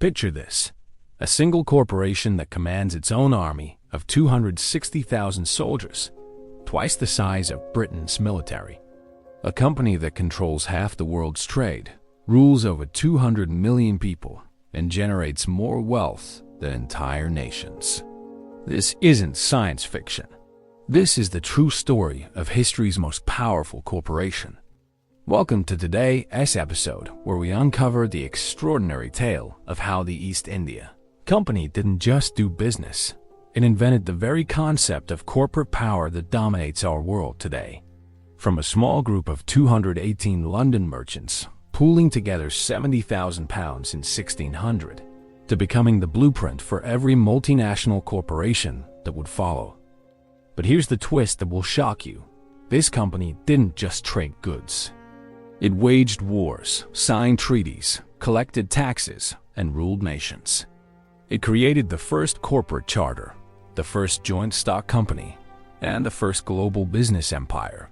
Picture this: a single corporation that commands its own army of 260,000 soldiers, twice the size of Britain's military. A company that controls half the world's trade, rules over 200 million people, and generates more wealth than entire nations. This isn't science fiction. This is the true story of history's most powerful corporation. Welcome to today's episode, where we uncover the extraordinary tale of how the East India Company didn't just do business. It invented the very concept of corporate power that dominates our world today. From a small group of 218 London merchants pooling together £70,000 in 1600 to becoming the blueprint for every multinational corporation that would follow. But here's the twist that will shock you. This company didn't just trade goods. It waged wars, signed treaties, collected taxes, and ruled nations. It created the first corporate charter, the first joint stock company, and the first global business empire.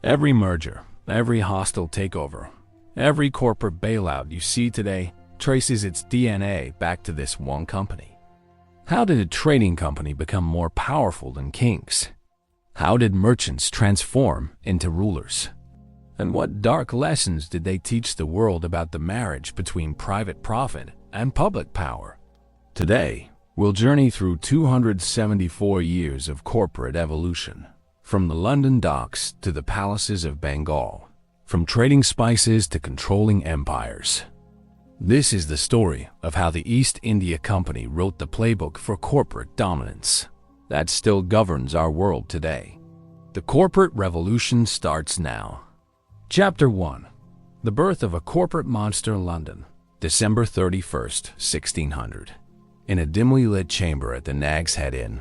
Every merger, every hostile takeover, every corporate bailout you see today traces its DNA back to this one company. How did a trading company become more powerful than kings? How did merchants transform into rulers? And what dark lessons did they teach the world about the marriage between private profit and public power? Today, we'll journey through 274 years of corporate evolution, from the London docks to the palaces of Bengal, from trading spices to controlling empires. This is the story of how the East India Company wrote the playbook for corporate dominance that still governs our world today. The corporate revolution starts now. Chapter 1. The birth of a corporate monster. London, December 31st, 1600. In a dimly lit chamber at the Nag's Head Inn,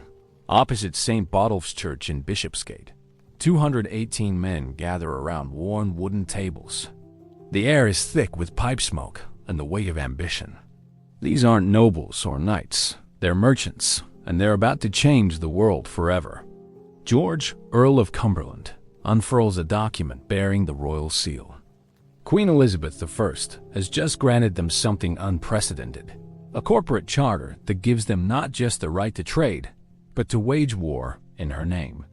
opposite St. Botolph's Church in Bishopsgate, 218 men gather around worn wooden tables. The air is thick with pipe smoke and the weight of ambition. These aren't nobles or knights, they're merchants, and they're about to change the world forever. George, Earl of Cumberland, unfurls a document bearing the royal seal. Queen Elizabeth I has just granted them something unprecedented, a corporate charter that gives them not just the right to trade, but to wage war in her name.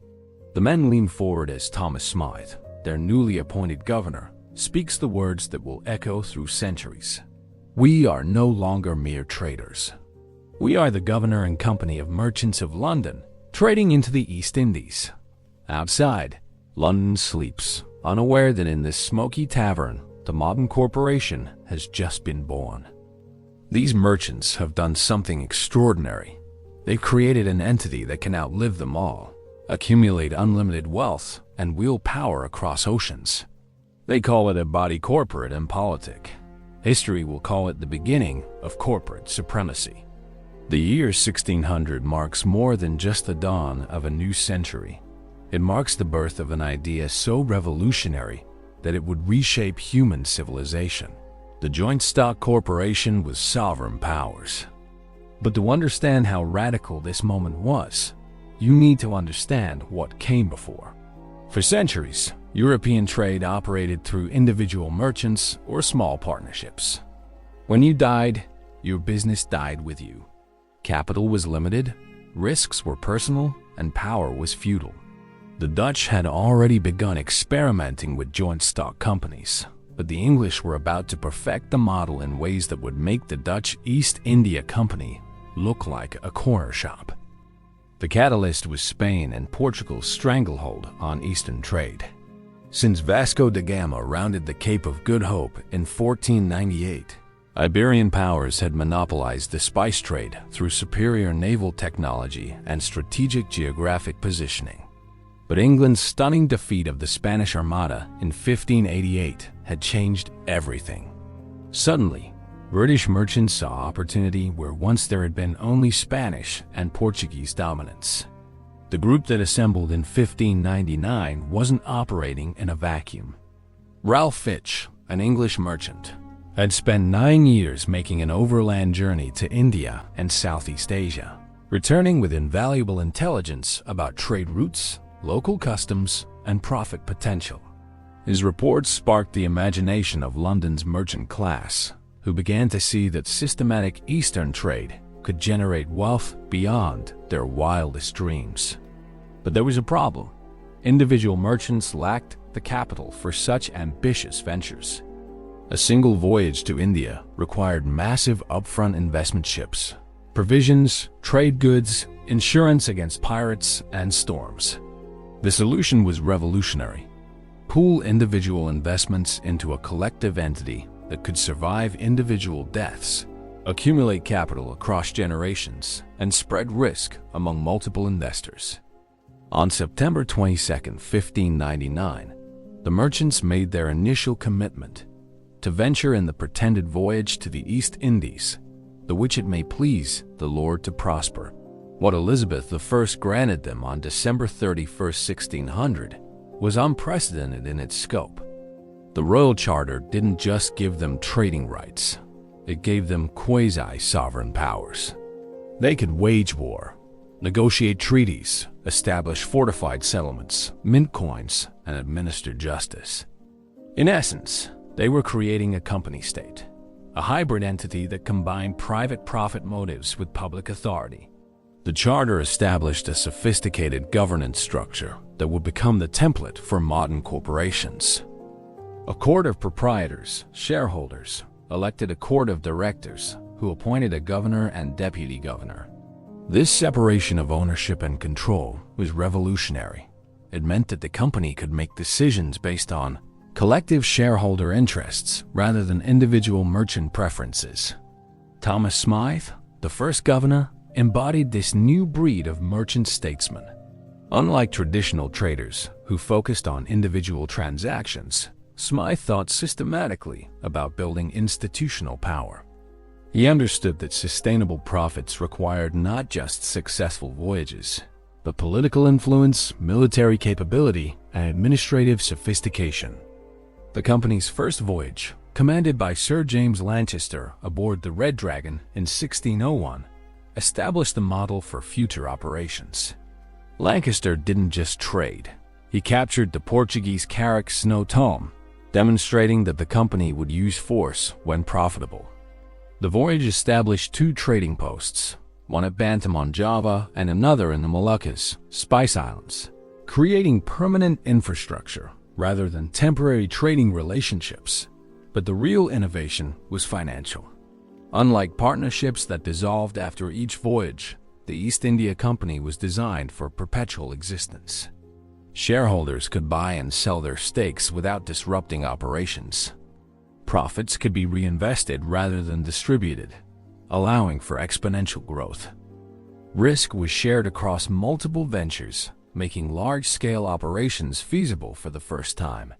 The men lean forward as Thomas Smythe, their newly appointed governor, speaks the words that will echo through centuries. We are no longer mere traders. We are the governor and company of merchants of London, trading into the East Indies. Outside, London sleeps, unaware that in this smoky tavern, the modern corporation has just been born. These merchants have done something extraordinary. They've created an entity that can outlive them all, accumulate unlimited wealth, and wield power across oceans. They call it a body corporate and politic. History will call it the beginning of corporate supremacy. The year 1600 marks more than just the dawn of a new century. It marks the birth of an idea so revolutionary that it would reshape human civilization. The joint stock corporation with sovereign powers. But to understand how radical this moment was, you need to understand what came before. For centuries, European trade operated through individual merchants or small partnerships. When you died, your business died with you. Capital was limited, risks were personal, and power was feudal. The Dutch had already begun experimenting with joint stock companies, but the English were about to perfect the model in ways that would make the Dutch East India Company look like a corner shop. The catalyst was Spain and Portugal's stranglehold on Eastern trade. Since Vasco da Gama rounded the Cape of Good Hope in 1498, Iberian powers had monopolized the spice trade through superior naval technology and strategic geographic positioning. But England's stunning defeat of the Spanish Armada in 1588 had changed everything. Suddenly, British merchants saw opportunity where once there had been only Spanish and Portuguese dominance. The group that assembled in 1599 wasn't operating in a vacuum. Ralph Fitch, an English merchant, had spent 9 years making an overland journey to India and Southeast Asia, returning with invaluable intelligence about trade routes, local customs, and profit potential. His reports sparked the imagination of London's merchant class, who began to see that systematic Eastern trade could generate wealth beyond their wildest dreams. But there was a problem. Individual merchants lacked the capital for such ambitious ventures. A single voyage to India required massive upfront investment ships, provisions, trade goods, insurance against pirates and storms. The solution was revolutionary. Pool individual investments into a collective entity that could survive individual deaths, accumulate capital across generations, and spread risk among multiple investors. On September 22, 1599, the merchants made their initial commitment to venture in the pretended voyage to the East Indies, the which it may please the Lord to prosper. What Elizabeth I granted them on December 31, 1600, was unprecedented in its scope. The royal charter didn't just give them trading rights, it gave them quasi-sovereign powers. They could wage war, negotiate treaties, establish fortified settlements, mint coins, and administer justice. In essence, they were creating a company state, a hybrid entity that combined private profit motives with public authority. The charter established a sophisticated governance structure that would become the template for modern corporations. A court of proprietors, shareholders, elected a court of directors who appointed a governor and deputy governor. This separation of ownership and control was revolutionary. It meant that the company could make decisions based on collective shareholder interests rather than individual merchant preferences. Thomas Smythe, the first governor, embodied this new breed of merchant statesman. Unlike traditional traders who focused on individual transactions, Smythe thought systematically about building institutional power. He understood that sustainable profits required not just successful voyages, but political influence, military capability, and administrative sophistication. The company's first voyage, commanded by Sir James Lanchester aboard the Red Dragon in 1601, established the model for future operations. Lancaster didn't just trade. He captured the Portuguese carrack Snow Tom, demonstrating that the company would use force when profitable. The voyage established two trading posts, one at Bantam on Java and another in the Moluccas, Spice Islands, creating permanent infrastructure rather than temporary trading relationships. But the real innovation was financial. Unlike partnerships that dissolved after each voyage, the East India Company was designed for perpetual existence. Shareholders could buy and sell their stakes without disrupting operations. Profits could be reinvested rather than distributed, allowing for exponential growth. Risk was shared across multiple ventures, making large-scale operations feasible for the first time.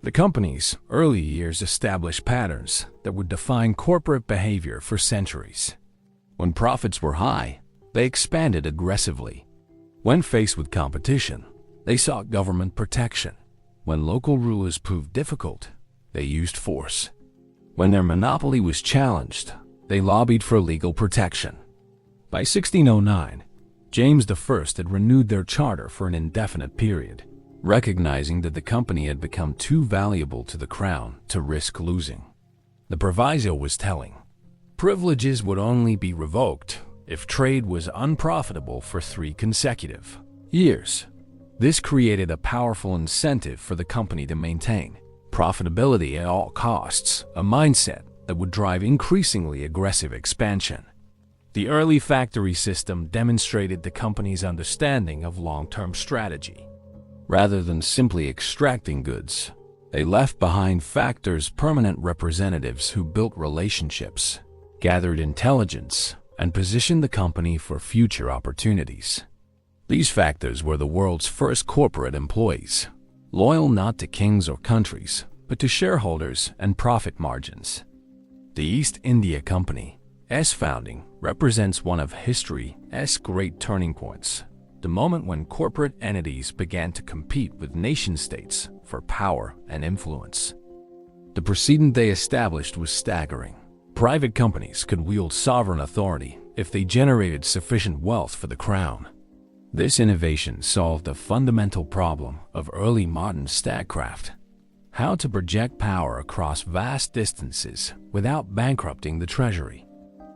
The company's early years established patterns that would define corporate behavior for centuries. When profits were high, they expanded aggressively. When faced with competition, they sought government protection. When local rulers proved difficult, they used force. When their monopoly was challenged, they lobbied for legal protection. By 1609, James I had renewed their charter for an indefinite period, recognizing that the company had become too valuable to the crown to risk losing. The proviso was telling. Privileges would only be revoked if trade was unprofitable for 3 consecutive years. This created a powerful incentive for the company to maintain profitability at all costs, a mindset that would drive increasingly aggressive expansion. The early factory system demonstrated the company's understanding of long-term strategy. Rather than simply extracting goods, they left behind factors' permanent representatives who built relationships, gathered intelligence, and positioned the company for future opportunities. These factors were the world's first corporate employees, loyal not to kings or countries, but to shareholders and profit margins. The East India Company's founding represents one of history's great turning points, the moment when corporate entities began to compete with nation-states for power and influence. The precedent they established was staggering. Private companies could wield sovereign authority if they generated sufficient wealth for the crown. This innovation solved a fundamental problem of early modern statecraft: how to project power across vast distances without bankrupting the treasury.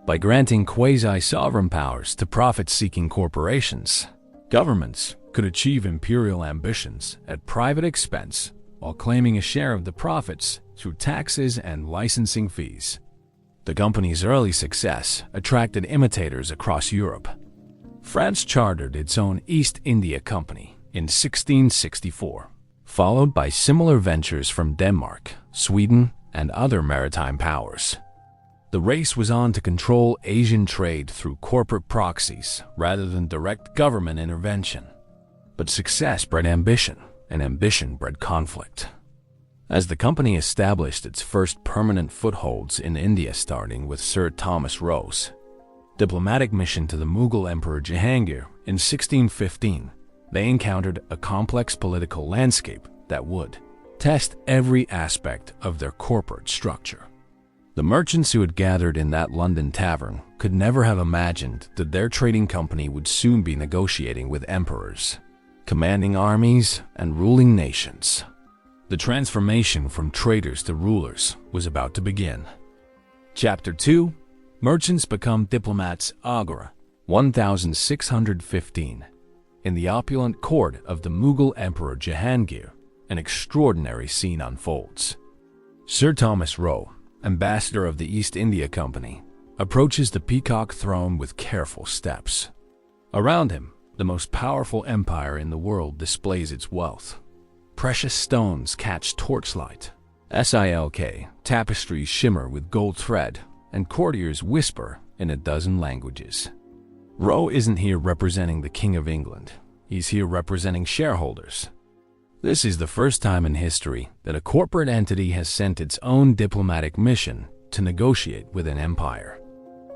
By granting quasi-sovereign powers to profit-seeking corporations, governments could achieve imperial ambitions at private expense while claiming a share of the profits through taxes and licensing fees. The company's early success attracted imitators across Europe. France chartered its own East India Company in 1664, followed by similar ventures from Denmark, Sweden, and other maritime powers. The race was on to control Asian trade through corporate proxies rather than direct government intervention. But success bred ambition, and ambition bred conflict. As the company established its first permanent footholds in India, starting with Sir Thomas Roe's diplomatic mission to the Mughal Emperor Jahangir in 1615, they encountered a complex political landscape that would test every aspect of their corporate structure. The merchants who had gathered in that London tavern could never have imagined that their trading company would soon be negotiating with emperors, commanding armies, and ruling nations. The transformation from traders to rulers was about to begin. Chapter 2: Merchants Become Diplomats. Agra, 1615. In the opulent court of the Mughal Emperor Jahangir, an extraordinary scene unfolds. Sir Thomas Roe, ambassador of the East India Company, approaches the peacock throne with careful steps. Around him, the most powerful empire in the world displays its wealth. Precious stones catch torchlight. Silk tapestries shimmer with gold thread, and courtiers whisper in a dozen languages. Roe isn't here representing the King of England. He's here representing shareholders. This is the first time in history that a corporate entity has sent its own diplomatic mission to negotiate with an empire.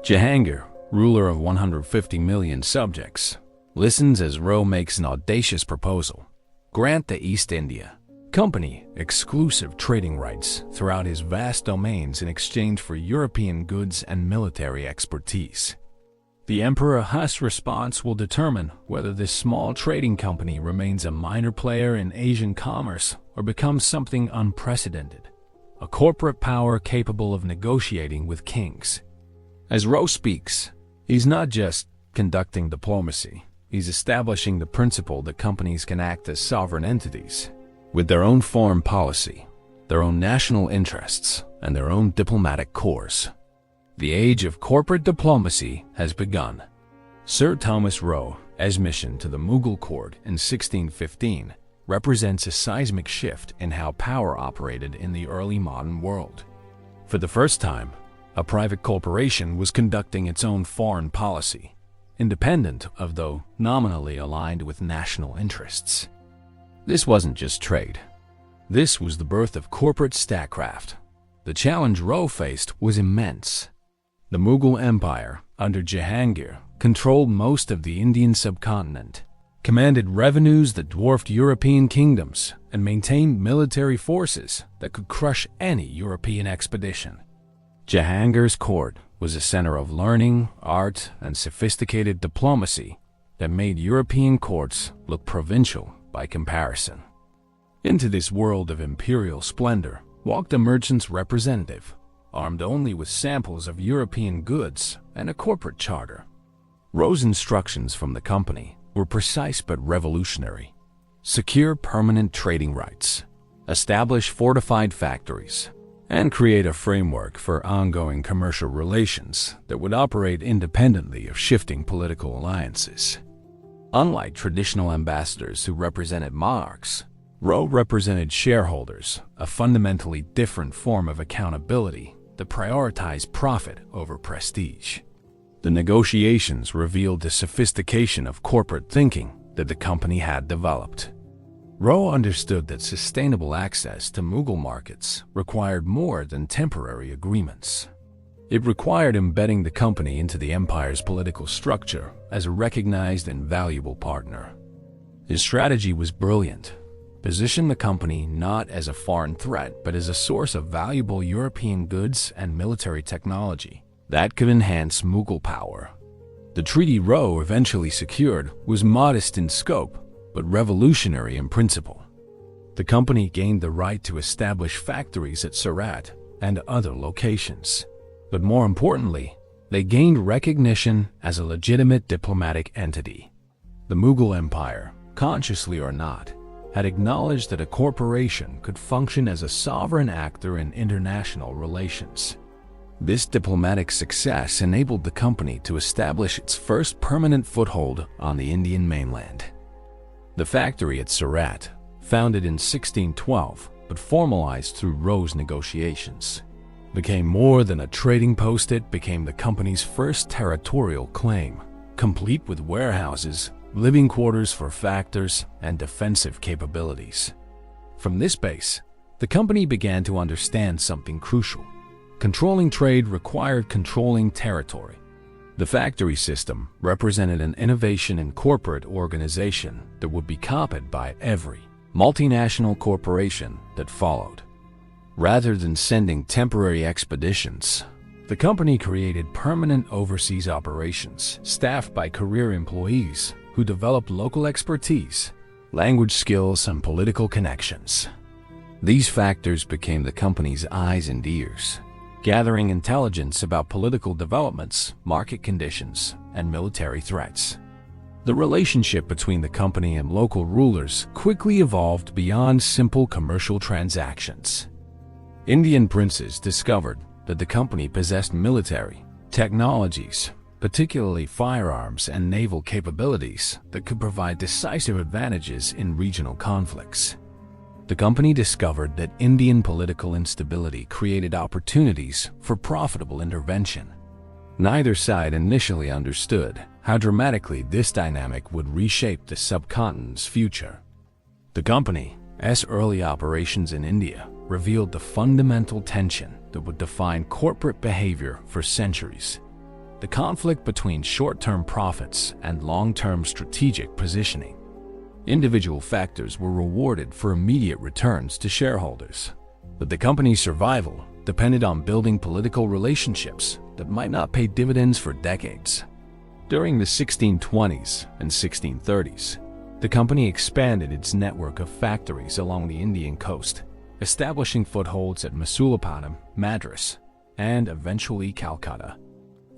Jahangir, ruler of 150 million subjects, listens as Roe makes an audacious proposal: grant the East India Company exclusive trading rights throughout his vast domains in exchange for European goods and military expertise. The Emperor Huss' response will determine whether this small trading company remains a minor player in Asian commerce or becomes something unprecedented, a corporate power capable of negotiating with kings. As Roe speaks, he's not just conducting diplomacy, he's establishing the principle that companies can act as sovereign entities, with their own foreign policy, their own national interests, and their own diplomatic corps. The age of corporate diplomacy has begun. Sir Thomas Roe's mission to the Mughal court in 1615 represents a seismic shift in how power operated in the early modern world. For the first time, a private corporation was conducting its own foreign policy, independent of though nominally aligned with national interests. This wasn't just trade. This was the birth of corporate statecraft. The challenge Roe faced was immense. The Mughal Empire, under Jahangir, controlled most of the Indian subcontinent, commanded revenues that dwarfed European kingdoms, and maintained military forces that could crush any European expedition. Jahangir's court was a center of learning, art, and sophisticated diplomacy that made European courts look provincial by comparison. Into this world of imperial splendor walked a merchant's representative, armed only with samples of European goods and a corporate charter. Roe's instructions from the company were precise but revolutionary. Secure permanent trading rights, establish fortified factories, and create a framework for ongoing commercial relations that would operate independently of shifting political alliances. Unlike traditional ambassadors who represented monarchs, Roe represented shareholders, a fundamentally different form of accountability that prioritized profit over prestige. The negotiations revealed the sophistication of corporate thinking that the company had developed. Roe understood that sustainable access to Mughal markets required more than temporary agreements. It required embedding the company into the empire's political structure as a recognized and valuable partner. His strategy was brilliant. Position the company not as a foreign threat, but as a source of valuable European goods and military technology that could enhance Mughal power. The treaty Roe eventually secured was modest in scope, but revolutionary in principle. The company gained the right to establish factories at Surat and other locations. But more importantly, they gained recognition as a legitimate diplomatic entity. The Mughal Empire, consciously or not, had acknowledged that a corporation could function as a sovereign actor in international relations. This diplomatic success enabled the company to establish its first permanent foothold on the Indian mainland. The factory at Surat, founded in 1612 but formalized through Rose negotiations, became more than a trading post. It became the company's first territorial claim, complete with warehouses, living quarters for factors, and defensive capabilities. From this base, the company began to understand something crucial. Controlling trade required controlling territory. The factory system represented an innovation in corporate organization that would be copied by every multinational corporation that followed. Rather than sending temporary expeditions, the company created permanent overseas operations staffed by career employees who developed local expertise, language skills, and political connections. These factors became the company's eyes and ears, gathering intelligence about political developments, market conditions, and military threats. The relationship between the company and local rulers quickly evolved beyond simple commercial transactions. Indian princes discovered that the company possessed military technologies, particularly firearms and naval capabilities, that could provide decisive advantages in regional conflicts. The company discovered that Indian political instability created opportunities for profitable intervention. Neither side initially understood how dramatically this dynamic would reshape the subcontinent's future. The company's early operations in India revealed the fundamental tension that would define corporate behavior for centuries: the conflict between short-term profits and long-term strategic positioning. Individual factors were rewarded for immediate returns to shareholders, but the company's survival depended on building political relationships that might not pay dividends for decades. During the 1620s and 1630s, the company expanded its network of factories along the Indian coast, establishing footholds at Masulipatam, Madras, and eventually Calcutta.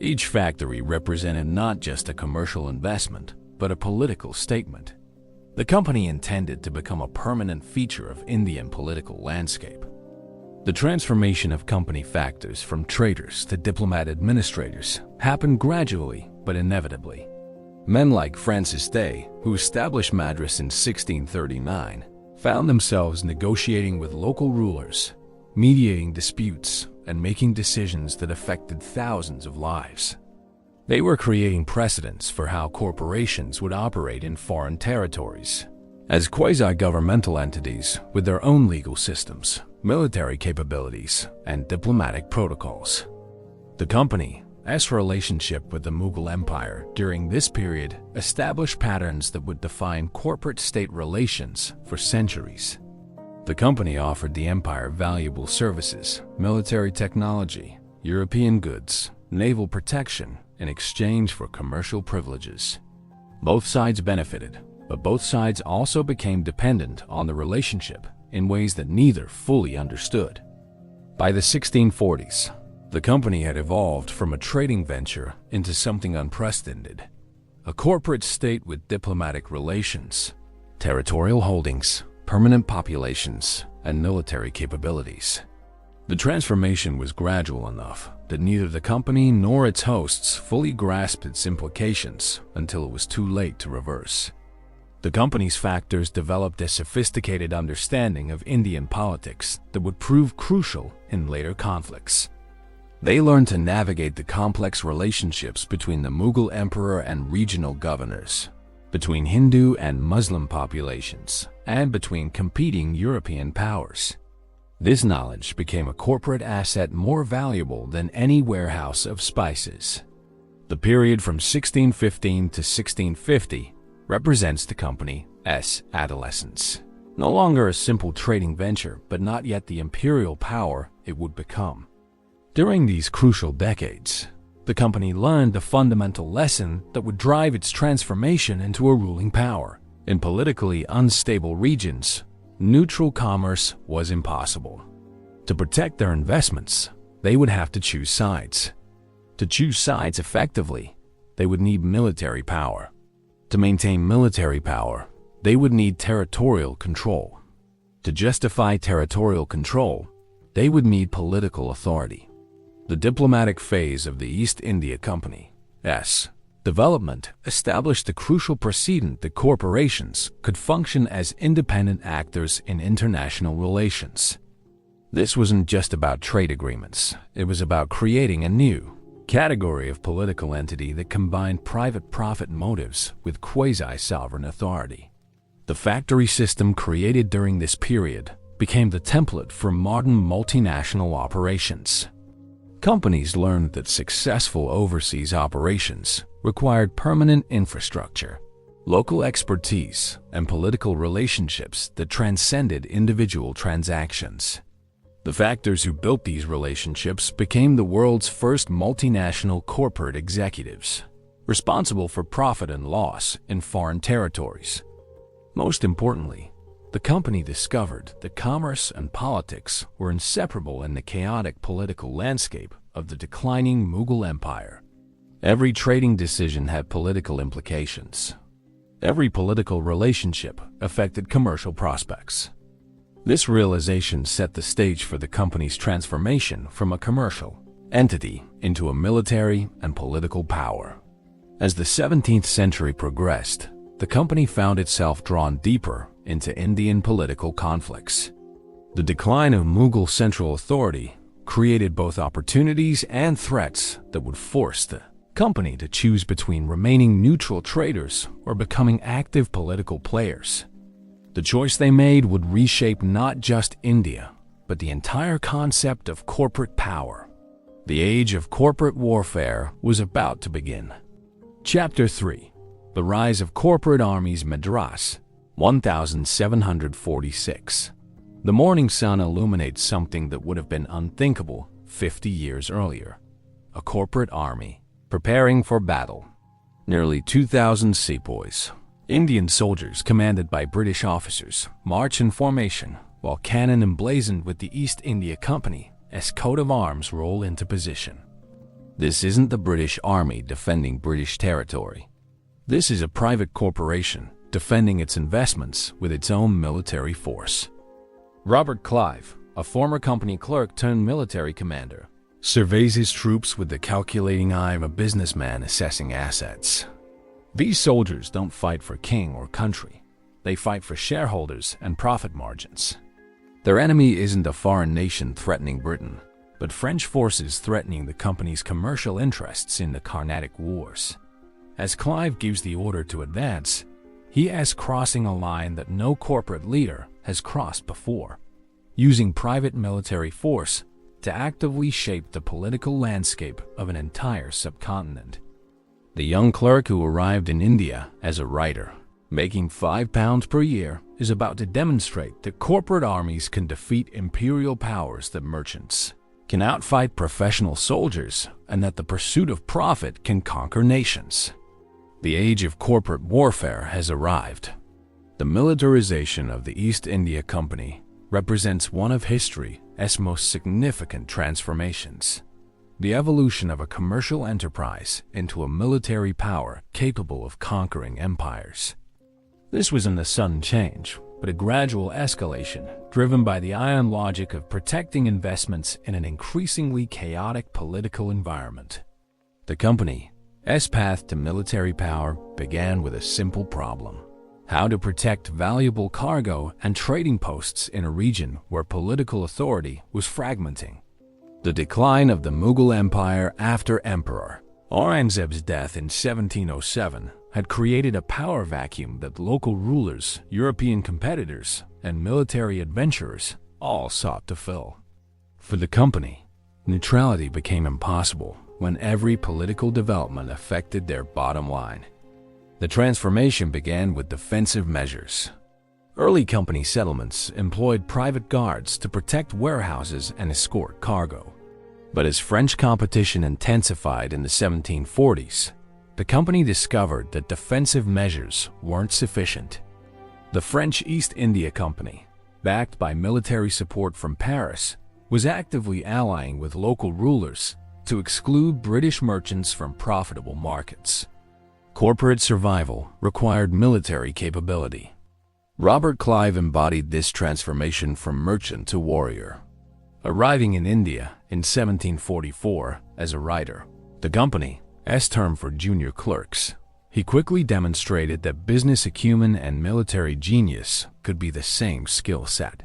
Each factory represented not just a commercial investment, but a political statement. The company intended to become a permanent feature of Indian political landscape. The transformation of company factors from traders to diplomat administrators happened gradually but inevitably. Men like Francis Day, who established Madras in 1639, found themselves negotiating with local rulers, mediating disputes, and making decisions that affected thousands of lives. They were creating precedents for how corporations would operate in foreign territories, as quasi-governmental entities with their own legal systems, military capabilities, and diplomatic protocols. The company's relationship with the Mughal Empire during this period established patterns that would define corporate-state relations for centuries. The company offered the empire valuable services, military technology, European goods, naval protection, in exchange for commercial privileges. Both sides benefited, but both sides also became dependent on the relationship in ways that neither fully understood. By the 1640s, the company had evolved from a trading venture into something unprecedented: a corporate state with diplomatic relations, territorial holdings, permanent populations, and military capabilities. The transformation was gradual enough that neither the company nor its hosts fully grasped its implications until it was too late to reverse. The company's factors developed a sophisticated understanding of Indian politics that would prove crucial in later conflicts. They learned to navigate the complex relationships between the Mughal emperor and regional governors, between Hindu and Muslim populations, and between competing European powers. This knowledge became a corporate asset more valuable than any warehouse of spices. The period from 1615 to 1650 represents the company's adolescence. No longer a simple trading venture, but not yet the imperial power it would become. During these crucial decades, the company learned the fundamental lesson that would drive its transformation into a ruling power. In politically unstable regions, neutral commerce was impossible. To protect their investments, they would have to choose sides. To choose sides effectively, they would need military power. To maintain military power, they would need territorial control. To justify territorial control, they would need political authority. The diplomatic phase of the East India Company's development established the crucial precedent that corporations could function as independent actors in international relations. This wasn't just about trade agreements, it was about creating a new category of political entity that combined private profit motives with quasi-sovereign authority. The factory system created during this period became the template for modern multinational operations. Companies learned that successful overseas operations required permanent infrastructure, local expertise, and political relationships that transcended individual transactions. The factors who built these relationships became the world's first multinational corporate executives, responsible for profit and loss in foreign territories. Most importantly, the company discovered that commerce and politics were inseparable in the chaotic political landscape of the declining Mughal Empire. Every trading decision had political implications. Every political relationship affected commercial prospects. This realization set the stage for the company's transformation from a commercial entity into a military and political power. As the 17th century progressed, the company found itself drawn deeper into Indian political conflicts. The decline of Mughal central authority created both opportunities and threats that would force the company to choose between remaining neutral traders or becoming active political players. The choice they made would reshape not just India, but the entire concept of corporate power. The age of corporate warfare was about to begin. Chapter 3: The Rise of Corporate Armies. Madras, 1746. The morning sun illuminates something that would have been unthinkable 50 years earlier: a corporate army preparing for battle. Nearly 2,000 sepoys, Indian soldiers commanded by British officers, march in formation, while cannon emblazoned with the East India Company's coat of arms roll into position. This isn't the British Army defending British territory. This is a private corporation defending its investments with its own military force. Robert Clive, a former company clerk turned military commander, surveys his troops with the calculating eye of a businessman assessing assets. These soldiers don't fight for king or country. They fight for shareholders and profit margins. Their enemy isn't a foreign nation threatening Britain, but French forces threatening the company's commercial interests in the Carnatic Wars. As Clive gives the order to advance, he is crossing a line that no corporate leader has crossed before, using private military force to actively shape the political landscape of an entire subcontinent. The young clerk who arrived in India as a writer, making £5 per year, is about to demonstrate that corporate armies can defeat imperial powers, that merchants can outfight professional soldiers, and that the pursuit of profit can conquer nations. The age of corporate warfare has arrived. The militarization of the East India Company represents one of history's most significant transformations: the evolution of a commercial enterprise into a military power capable of conquering empires. This wasn't a sudden change, but a gradual escalation driven by the iron logic of protecting investments in an increasingly chaotic political environment. The company's path to military power began with a simple problem: how to protect valuable cargo and trading posts in a region where political authority was fragmenting. The decline of the Mughal Empire after Emperor Aurangzeb's death in 1707 had created a power vacuum that local rulers, European competitors, and military adventurers all sought to fill. For the company, neutrality became impossible when every political development affected their bottom line. The transformation began with defensive measures. Early company settlements employed private guards to protect warehouses and escort cargo. But as French competition intensified in the 1740s, the company discovered that defensive measures weren't sufficient. The French East India Company backed by military support from Paris, was actively allying with local rulers to exclude British merchants from profitable markets. Corporate survival required military capability. Robert Clive embodied this transformation from merchant to warrior. Arriving in India in 1744 as a writer, the company's term for junior clerks, he quickly demonstrated that business acumen and military genius could be the same skill set.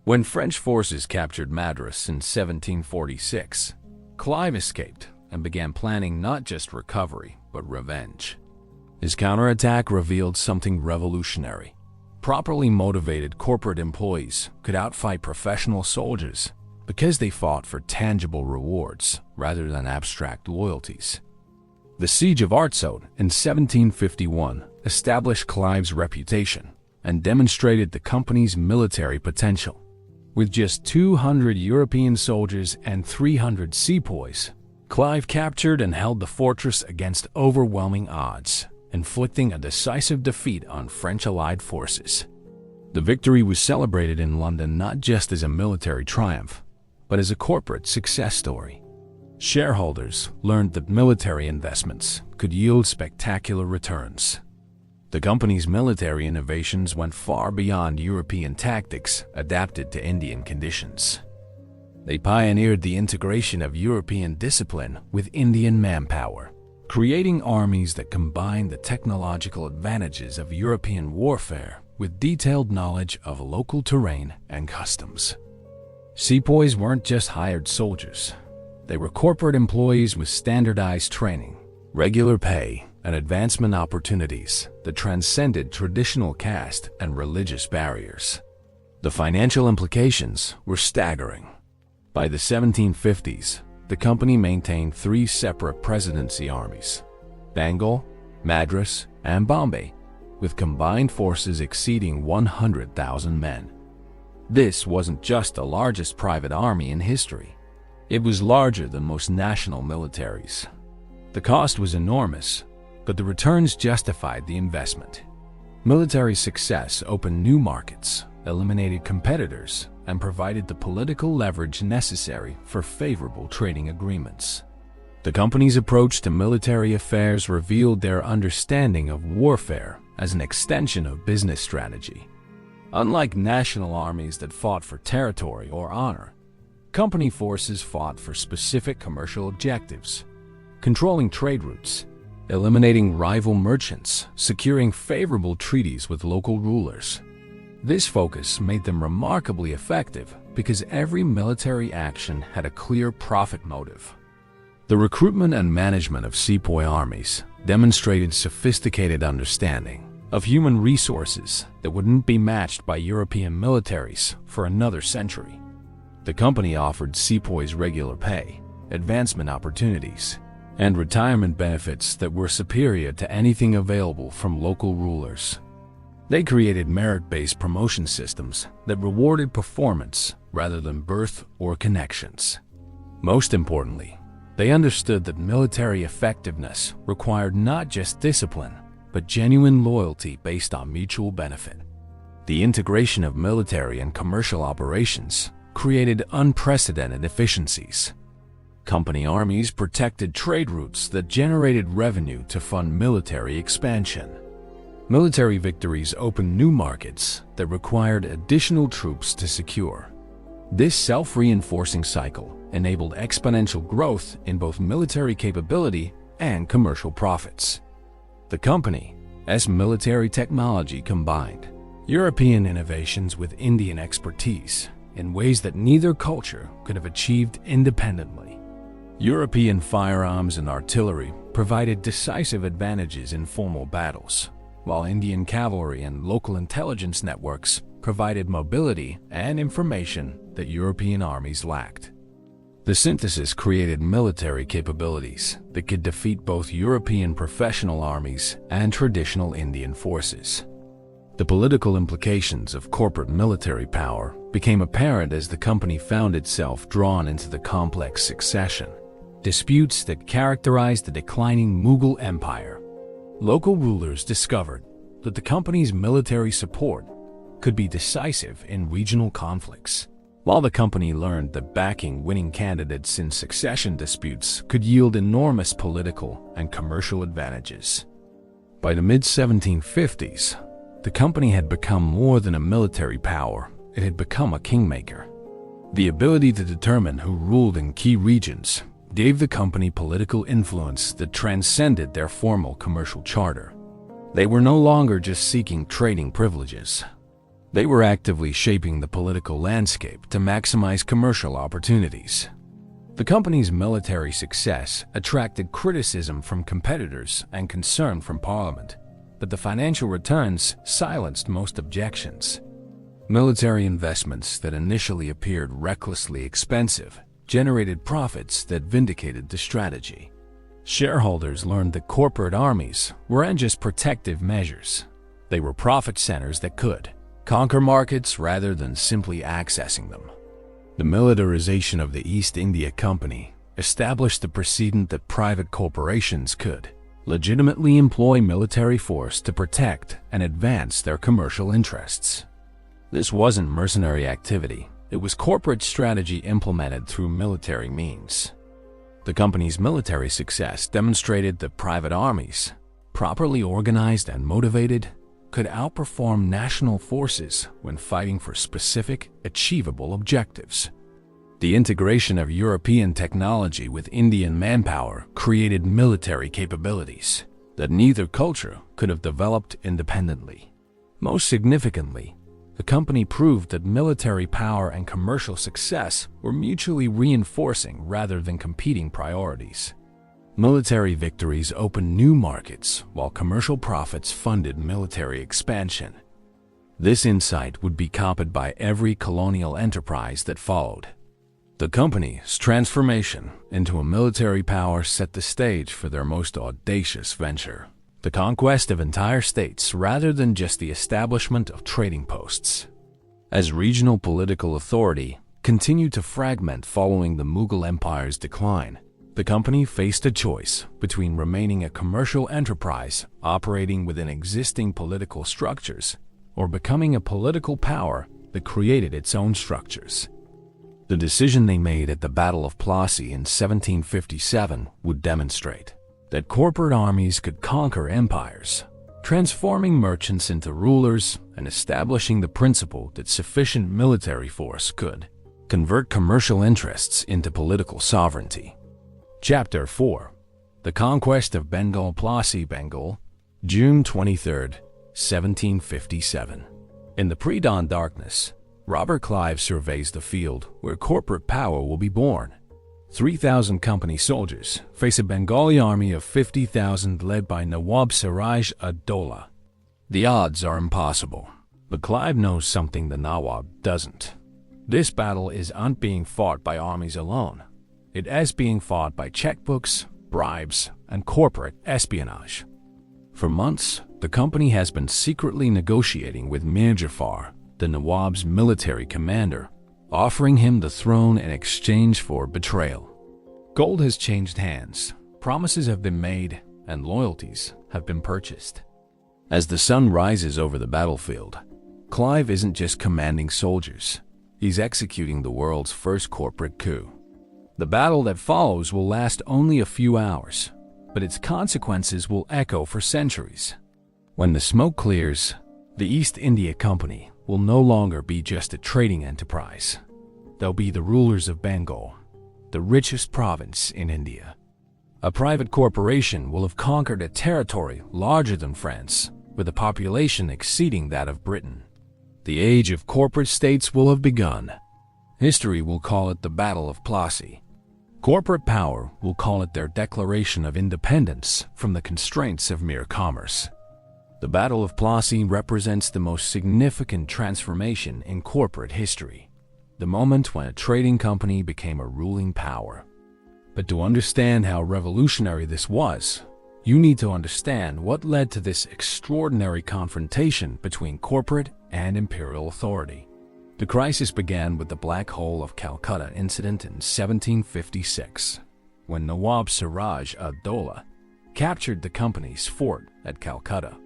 When French forces captured Madras in 1746, Clive escaped and began planning not just recovery, but revenge. His counterattack revealed something revolutionary. Properly motivated corporate employees could outfight professional soldiers because they fought for tangible rewards rather than abstract loyalties. The Siege of Artsot in 1751 established Clive's reputation and demonstrated the company's military potential. With just 200 European soldiers and 300 sepoys, Clive captured and held the fortress against overwhelming odds, inflicting a decisive defeat on French allied forces. The victory was celebrated in London not just as a military triumph, but as a corporate success story. Shareholders learned that military investments could yield spectacular returns. The company's military innovations went far beyond European tactics adapted to Indian conditions. They pioneered the integration of European discipline with Indian manpower, creating armies that combined the technological advantages of European warfare with detailed knowledge of local terrain and customs. Sepoys weren't just hired soldiers. They were corporate employees with standardized training, regular pay, and advancement opportunities that transcended traditional caste and religious barriers. The financial implications were staggering. By the 1750s, the company maintained 3 separate presidency armies: Bengal, Madras, and Bombay, with combined forces exceeding 100,000 men. This wasn't just the largest private army in history. It was larger than most national militaries. The cost was enormous, but the returns justified the investment. Military success opened new markets, eliminated competitors, and provided the political leverage necessary for favorable trading agreements. The company's approach to military affairs revealed their understanding of warfare as an extension of business strategy. Unlike national armies that fought for territory or honor, company forces fought for specific commercial objectives, controlling trade routes, eliminating rival merchants, securing favorable treaties with local rulers. This focus made them remarkably effective because every military action had a clear profit motive. The recruitment and management of sepoy armies demonstrated sophisticated understanding of human resources that wouldn't be matched by European militaries for another century. The company offered sepoys regular pay, advancement opportunities, and retirement benefits that were superior to anything available from local rulers. They created merit-based promotion systems that rewarded performance rather than birth or connections. Most importantly, they understood that military effectiveness required not just discipline, but genuine loyalty based on mutual benefit. The integration of military and commercial operations created unprecedented efficiencies. Company armies protected trade routes that generated revenue to fund military expansion. Military victories opened new markets that required additional troops to secure. This self-reinforcing cycle enabled exponential growth in both military capability and commercial profits. The company's military technology combined European innovations with Indian expertise in ways that neither culture could have achieved independently. European firearms and artillery provided decisive advantages in formal battles, while Indian cavalry and local intelligence networks provided mobility and information that European armies lacked. The synthesis created military capabilities that could defeat both European professional armies and traditional Indian forces. The political implications of corporate military power became apparent as the company found itself drawn into the complex succession disputes that characterized the declining Mughal Empire. Local rulers discovered that the company's military support could be decisive in regional conflicts, while the company learned that backing winning candidates in succession disputes could yield enormous political and commercial advantages. By the mid-1750s, the company had become more than a military power. It had become a kingmaker. The ability to determine who ruled in key regions gave the company political influence that transcended their formal commercial charter. They were no longer just seeking trading privileges. They were actively shaping the political landscape to maximize commercial opportunities. The company's military success attracted criticism from competitors and concern from Parliament, but the financial returns silenced most objections. Military investments that initially appeared recklessly expensive generated profits that vindicated the strategy. Shareholders learned that corporate armies weren't just protective measures. They were profit centers that could conquer markets rather than simply accessing them. The militarization of the East India Company established the precedent that private corporations could legitimately employ military force to protect and advance their commercial interests. This wasn't mercenary activity. It was corporate strategy implemented through military means. The company's military success demonstrated that private armies, properly organized and motivated, could outperform national forces when fighting for specific, achievable objectives. The integration of European technology with Indian manpower created military capabilities that neither culture could have developed independently. Most significantly, the company proved that military power and commercial success were mutually reinforcing rather than competing priorities. Military victories opened new markets while commercial profits funded military expansion. This insight would be copied by every colonial enterprise that followed. The company's transformation into a military power set the stage for their most audacious venture, the conquest of entire states rather than just the establishment of trading posts. As regional political authority continued to fragment following the Mughal Empire's decline, the company faced a choice between remaining a commercial enterprise operating within existing political structures or becoming a political power that created its own structures. The decision they made at the Battle of Plassey in 1757 would demonstrate that corporate armies could conquer empires, transforming merchants into rulers and establishing the principle that sufficient military force could convert commercial interests into political sovereignty. Chapter 4. The Conquest of Bengal. Plassey, Bengal, June 23, 1757. In the pre-dawn darkness, Robert Clive surveys the field where corporate power will be born. 3,000 company soldiers face a Bengali army of 50,000 led by Nawab Siraj ad-Dowlah. The odds are impossible, but Clive knows something the Nawab doesn't. This battle isn't being fought by armies alone. It is being fought by checkbooks, bribes, and corporate espionage. For months, the company has been secretly negotiating with Mir Jafar, the Nawab's military commander, offering him the throne in exchange for betrayal. Gold has changed hands, promises have been made, and loyalties have been purchased. As the sun rises over the battlefield, Clive isn't just commanding soldiers, he's executing the world's first corporate coup. The battle that follows will last only a few hours, but its consequences will echo for centuries. When the smoke clears, the East India Company will no longer be just a trading enterprise. They'll be the rulers of Bengal, the richest province in India. A private corporation will have conquered a territory larger than France, with a population exceeding that of Britain. The age of corporate states will have begun. History will call it the Battle of Plassey. Corporate power will call it their declaration of independence from the constraints of mere commerce. The Battle of Plassey represents the most significant transformation in corporate history, the moment when a trading company became a ruling power. But to understand how revolutionary this was, you need to understand what led to this extraordinary confrontation between corporate and imperial authority. The crisis began with the Black Hole of Calcutta incident in 1756, when Nawab Siraj ad-Dowlah captured the company's fort at Calcutta.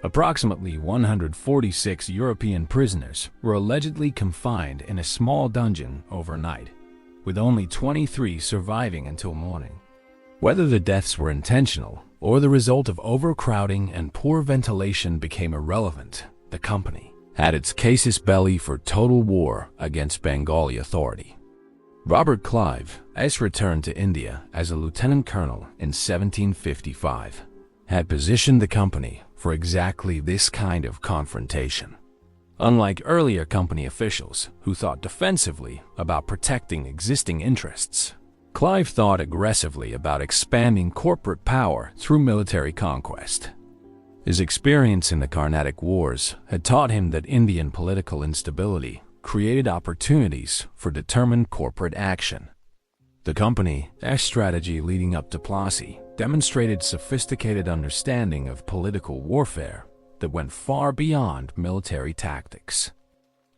Approximately 146 European prisoners were allegedly confined in a small dungeon overnight, with only 23 surviving until morning. Whether the deaths were intentional or the result of overcrowding and poor ventilation became irrelevant, the company had its casus belli for total war against Bengali authority. Robert Clive's return to India as a lieutenant colonel in 1755 had positioned the company for exactly this kind of confrontation. Unlike earlier company officials who thought defensively about protecting existing interests, Clive thought aggressively about expanding corporate power through military conquest. His experience in the Carnatic Wars had taught him that Indian political instability created opportunities for determined corporate action. The company's strategy leading up to Plassey demonstrated sophisticated understanding of political warfare that went far beyond military tactics.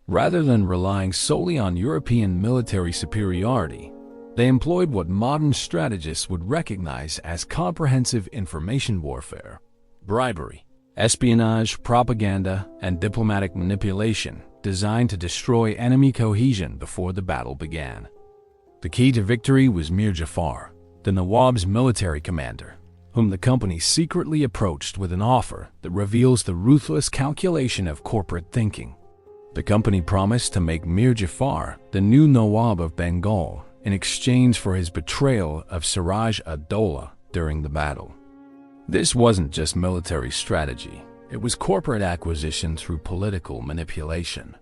Rather than relying solely on European military superiority, they employed what modern strategists would recognize as comprehensive information warfare, bribery, espionage, propaganda, and diplomatic manipulation designed to destroy enemy cohesion before the battle began. The key to victory was Mir Jafar, the Nawab's military commander, whom the company secretly approached with an offer that reveals the ruthless calculation of corporate thinking. The company promised to make Mir Jafar the new Nawab of Bengal in exchange for his betrayal of Siraj ad-Dowlah during the battle. This wasn't just military strategy, it was corporate acquisition through political manipulation.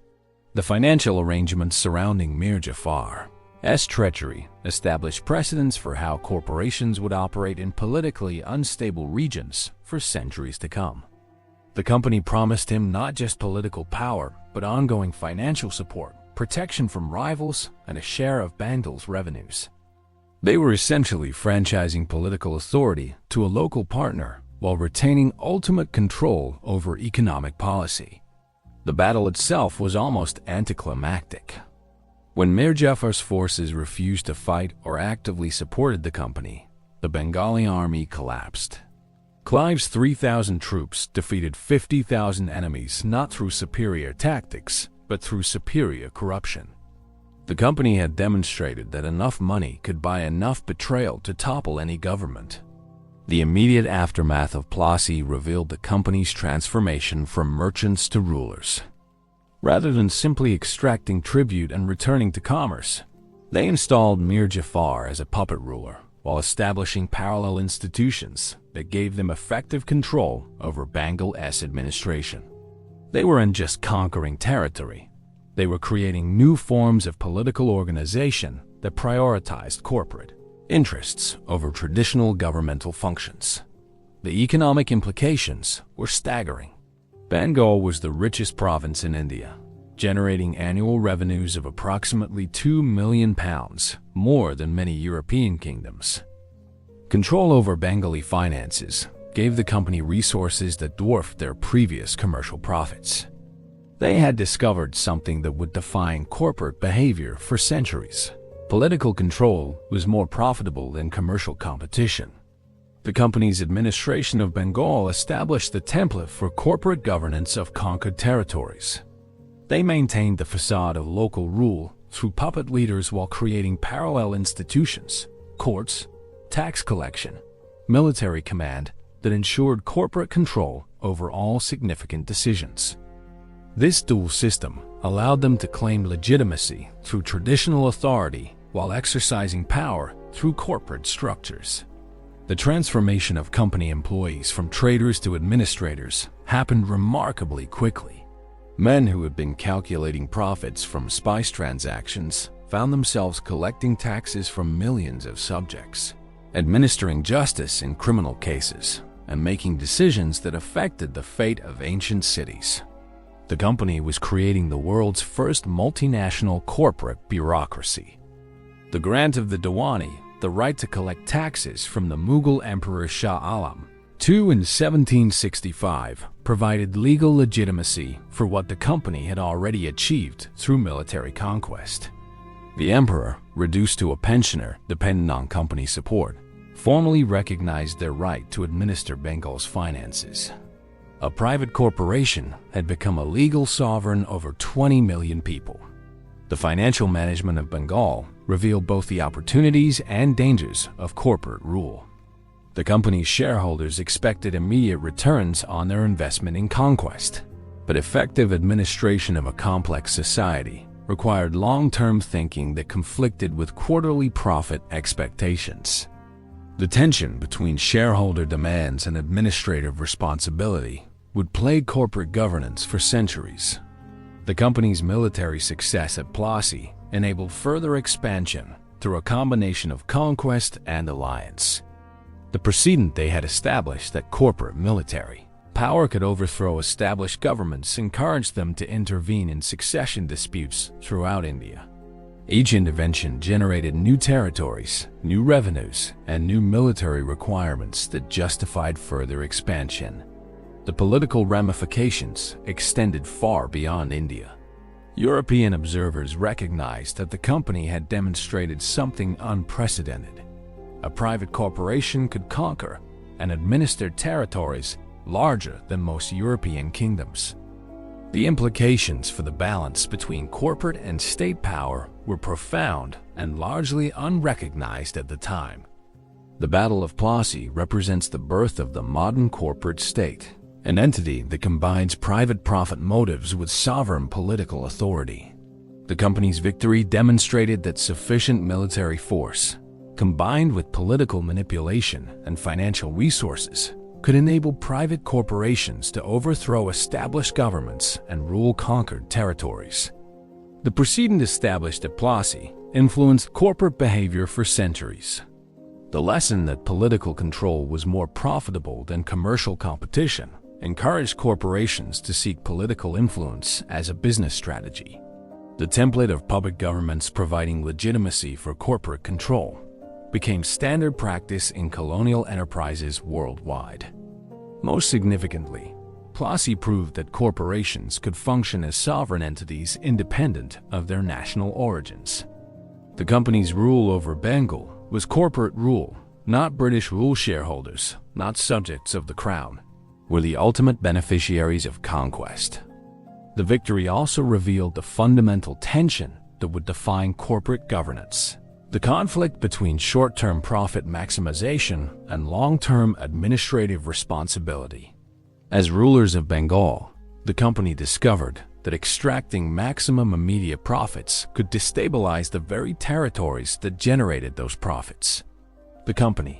The financial arrangements surrounding Mir Jafar's treachery established precedents for how corporations would operate in politically unstable regions for centuries to come. The company promised him not just political power, but ongoing financial support, protection from rivals, and a share of Bengal's revenues. They were essentially franchising political authority to a local partner while retaining ultimate control over economic policy. The battle itself was almost anticlimactic. When Mir Jafar's forces refused to fight or actively supported the company, the Bengali army collapsed. Clive's 3,000 troops defeated 50,000 enemies not through superior tactics, but through superior corruption. The company had demonstrated that enough money could buy enough betrayal to topple any government. The immediate aftermath of Plassey revealed the company's transformation from merchants to rulers. Rather than simply extracting tribute and returning to commerce, they installed Mir Jafar as a puppet ruler while establishing parallel institutions that gave them effective control over Bengal's administration. They weren't just conquering territory. They were creating new forms of political organization that prioritized corporate interests over traditional governmental functions. The economic implications were staggering. Bengal was the richest province in India, generating annual revenues of approximately £2 million, more than many European kingdoms. Control over Bengali finances gave the company resources that dwarfed their previous commercial profits. They had discovered something that would define corporate behavior for centuries. Political control was more profitable than commercial competition. The company's administration of Bengal established the template for corporate governance of conquered territories. They maintained the facade of local rule through puppet leaders while creating parallel institutions, courts, tax collection, military command that ensured corporate control over all significant decisions. This dual system allowed them to claim legitimacy through traditional authority while exercising power through corporate structures. The transformation of company employees from traders to administrators happened remarkably quickly. Men who had been calculating profits from spice transactions found themselves collecting taxes from millions of subjects, administering justice in criminal cases, and making decisions that affected the fate of ancient cities. The company was creating the world's first multinational corporate bureaucracy. The grant of the Diwani, the right to collect taxes from the Mughal Emperor Shah Alam II in 1765, provided legal legitimacy for what the company had already achieved through military conquest. The emperor, reduced to a pensioner dependent on company support, formally recognized their right to administer Bengal's finances. A private corporation had become a legal sovereign over 20 million people. The financial management of Bengal revealed both the opportunities and dangers of corporate rule. The company's shareholders expected immediate returns on their investment in conquest, but effective administration of a complex society required long-term thinking that conflicted with quarterly profit expectations. The tension between shareholder demands and administrative responsibility would plague corporate governance for centuries. The company's military success at Plassey enabled further expansion through a combination of conquest and alliance. The precedent they had established that corporate military power could overthrow established governments encouraged them to intervene in succession disputes throughout India. Each intervention generated new territories, new revenues, and new military requirements that justified further expansion. The political ramifications extended far beyond India. European observers recognized that the company had demonstrated something unprecedented. A private corporation could conquer and administer territories larger than most European kingdoms. The implications for the balance between corporate and state power were profound and largely unrecognized at the time. The Battle of Plassey represents the birth of the modern corporate state, an entity that combines private profit motives with sovereign political authority. The company's victory demonstrated that sufficient military force, combined with political manipulation and financial resources, could enable private corporations to overthrow established governments and rule conquered territories. The precedent established at Plassey influenced corporate behavior for centuries. The lesson that political control was more profitable than commercial competition encouraged corporations to seek political influence as a business strategy. The template of public governments providing legitimacy for corporate control became standard practice in colonial enterprises worldwide. Most significantly, Plassey proved that corporations could function as sovereign entities independent of their national origins. The company's rule over Bengal was corporate rule, not British rule. Shareholders, not subjects of the crown, were the ultimate beneficiaries of conquest. The victory also revealed the fundamental tension that would define corporate governance: the conflict between short-term profit maximization and long-term administrative responsibility. As rulers of Bengal, the company discovered that extracting maximum immediate profits could destabilize the very territories that generated those profits. The company's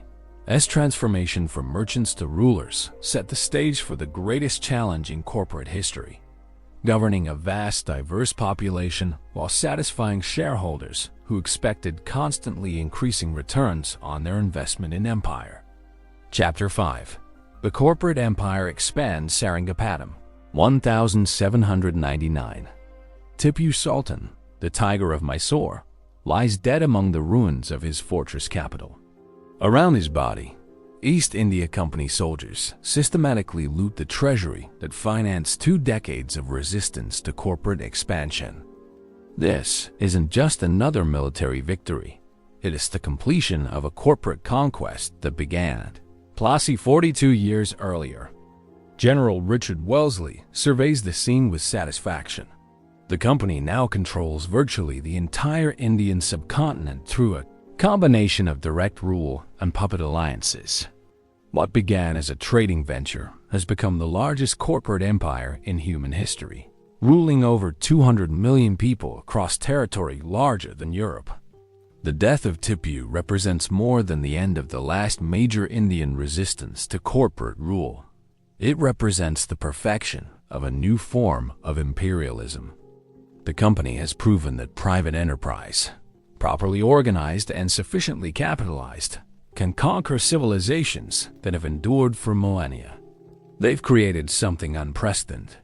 transformation from merchants to rulers set the stage for the greatest challenge in corporate history: governing a vast, diverse population while satisfying shareholders who expected constantly increasing returns on their investment in empire. Chapter 5. The Corporate Empire Expands. Seringapatam, 1799. Tipu Sultan, the Tiger of Mysore, lies dead among the ruins of his fortress capital. Around his body, East India Company soldiers systematically loot the treasury that financed 2 decades of resistance to corporate expansion. This isn't just another military victory. It is the completion of a corporate conquest that began at Plassey 42 years earlier. General Richard Wellesley surveys the scene with satisfaction. The company now controls virtually the entire Indian subcontinent through a combination of direct rule and puppet alliances. What began as a trading venture has become the largest corporate empire in human history, ruling over 200 million people across territory larger than Europe. The death of Tipu represents more than the end of the last major Indian resistance to corporate rule. It represents the perfection of a new form of imperialism. The company has proven that private enterprise, properly organized and sufficiently capitalized, can conquer civilizations that have endured for millennia. They've created something unprecedented: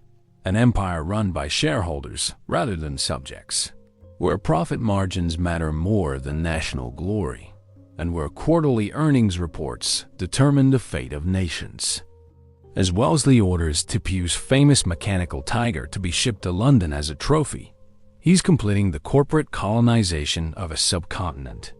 an empire run by shareholders rather than subjects, where profit margins matter more than national glory, and where quarterly earnings reports determine the fate of nations. As Wellesley orders Tipu's famous mechanical tiger to be shipped to London as a trophy, he's completing the corporate colonization of a subcontinent.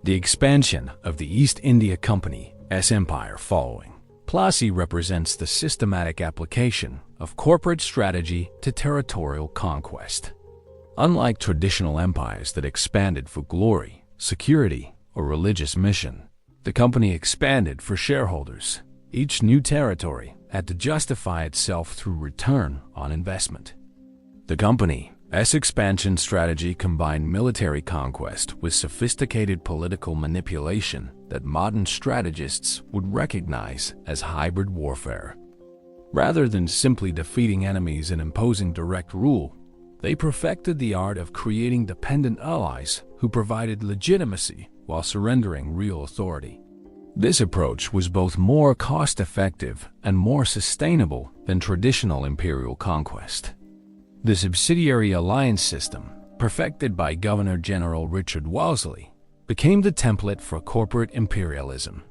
The expansion of the East India Company's empire following Plassey represents the systematic application of corporate strategy to territorial conquest. Unlike traditional empires that expanded for glory, security, or religious mission, the company expanded for shareholders. Each new territory had to justify itself through return on investment. The company's expansion strategy combined military conquest with sophisticated political manipulation that modern strategists would recognize as hybrid warfare. Rather than simply defeating enemies and imposing direct rule, they perfected the art of creating dependent allies who provided legitimacy while surrendering real authority. This approach was both more cost-effective and more sustainable than traditional imperial conquest. The subsidiary alliance system, perfected by Governor-General Richard Wellesley, became the template for corporate imperialism.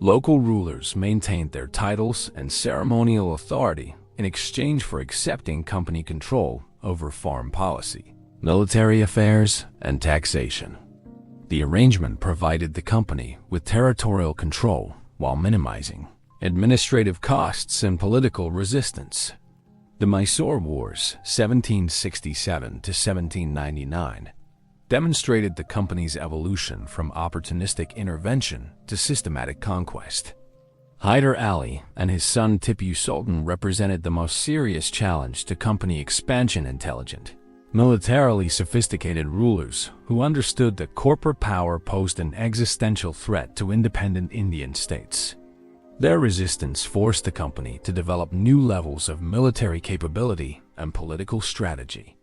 Local rulers maintained their titles and ceremonial authority in exchange for accepting company control over foreign policy, military affairs, and taxation. The arrangement provided the company with territorial control while minimizing administrative costs and political resistance. The Mysore Wars, 1767 to 1799, demonstrated the company's evolution from opportunistic intervention to systematic conquest. Hyder Ali and his son Tipu Sultan represented the most serious challenge to company expansion. Intelligent, militarily sophisticated rulers who understood that corporate power posed an existential threat to independent Indian states. Their resistance forced the company to develop new levels of military capability and political strategy.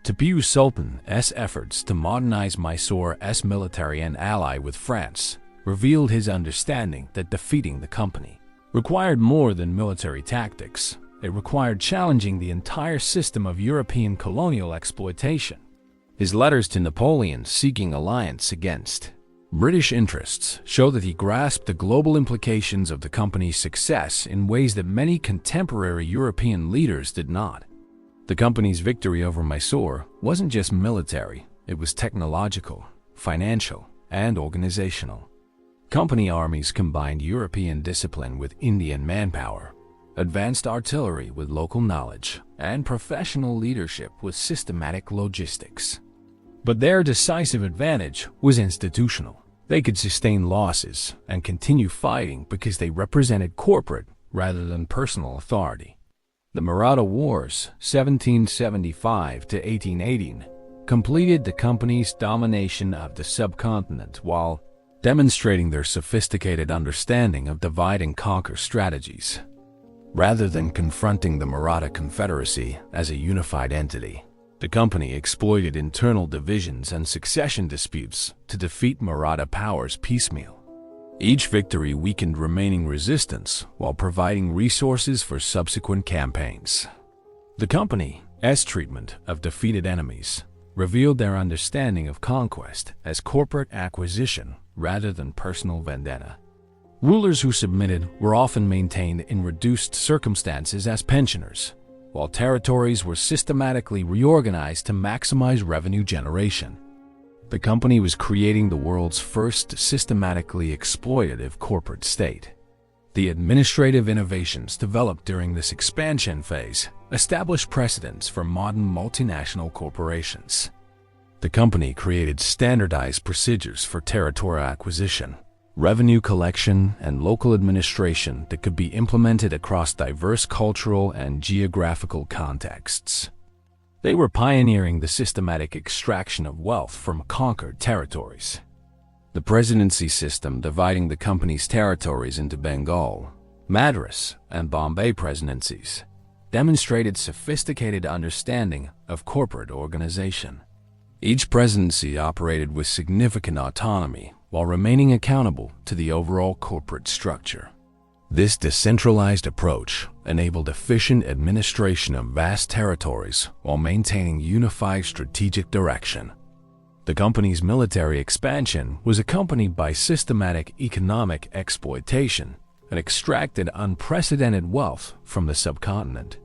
Tipu Sultan's efforts to modernize Mysore's military and ally with France revealed his understanding that defeating the company required more than military tactics. It required challenging the entire system of European colonial exploitation. His letters to Napoleon seeking alliance against British interests show that he grasped the global implications of the company's success in ways that many contemporary European leaders did not. The company's victory over Mysore wasn't just military, it was technological, financial, and organizational. Company armies combined European discipline with Indian manpower, advanced artillery with local knowledge, and professional leadership with systematic logistics. But their decisive advantage was institutional. They could sustain losses and continue fighting because they represented corporate rather than personal authority. The Maratha Wars, 1775 to 1818, completed the company's domination of the subcontinent while demonstrating their sophisticated understanding of divide and conquer strategies. Rather than confronting the Maratha Confederacy as a unified entity, the company exploited internal divisions and succession disputes to defeat Maratha powers piecemeal. Each victory weakened remaining resistance while providing resources for subsequent campaigns. The company's treatment of defeated enemies revealed their understanding of conquest as corporate acquisition rather than personal vendetta. Rulers who submitted were often maintained in reduced circumstances as pensioners, while territories were systematically reorganized to maximize revenue generation. The company was creating the world's first systematically exploitative corporate state. The administrative innovations developed during this expansion phase established precedents for modern multinational corporations. The company created standardized procedures for territorial acquisition, revenue collection, and local administration that could be implemented across diverse cultural and geographical contexts. They were pioneering the systematic extraction of wealth from conquered territories. The presidency system dividing the company's territories into Bengal, Madras, and Bombay presidencies demonstrated sophisticated understanding of corporate organization. Each presidency operated with significant autonomy while remaining accountable to the overall corporate structure. This decentralized approach enabled efficient administration of vast territories while maintaining unified strategic direction. The company's military expansion was accompanied by systematic economic exploitation and extracted unprecedented wealth from the subcontinent.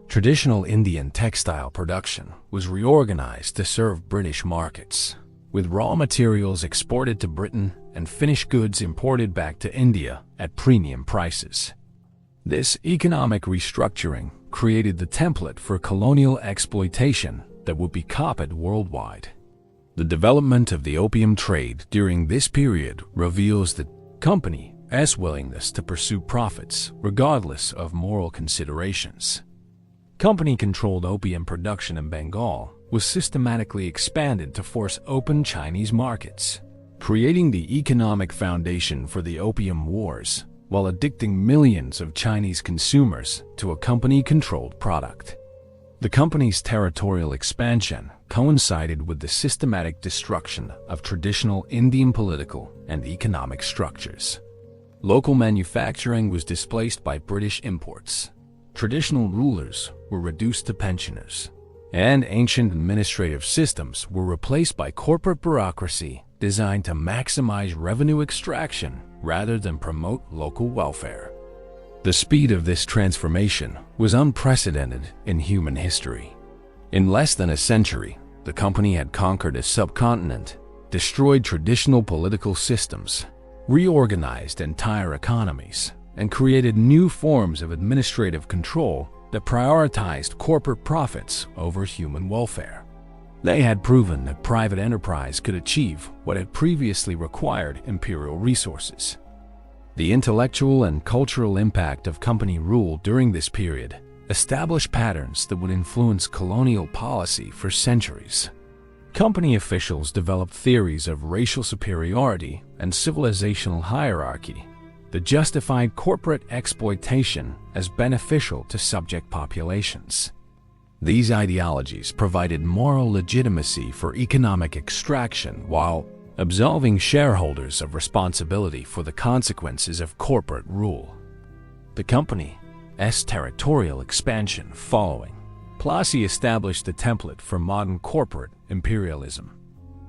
Traditional Indian textile production was reorganized to serve British markets. with raw materials exported to Britain and finished goods imported back to India at premium prices. This economic restructuring created the template for colonial exploitation that would be copied worldwide. The development of the opium trade during this period reveals the company's willingness to pursue profits regardless of moral considerations. Company-controlled opium production in Bengal was systematically expanded to force open Chinese markets, creating the economic foundation for the Opium Wars, while addicting millions of Chinese consumers to a company-controlled product. The company's territorial expansion coincided with the systematic destruction of traditional Indian political and economic structures. Local manufacturing was displaced by British imports. Traditional rulers were reduced to pensioners, and ancient administrative systems were replaced by corporate bureaucracy designed to maximize revenue extraction rather than promote local welfare. The speed of this transformation was unprecedented in human history. In less than a century, the company had conquered a subcontinent, destroyed traditional political systems, reorganized entire economies, and created new forms of administrative control that prioritized corporate profits over human welfare. They had proven that private enterprise could achieve what had previously required imperial resources. The intellectual and cultural impact of company rule during this period established patterns that would influence colonial policy for centuries. Company officials developed theories of racial superiority and civilizational hierarchy that justified corporate exploitation as beneficial to subject populations. These ideologies provided moral legitimacy for economic extraction while absolving shareholders of responsibility for the consequences of corporate rule. The company's territorial expansion following Plassey established the template for modern corporate imperialism.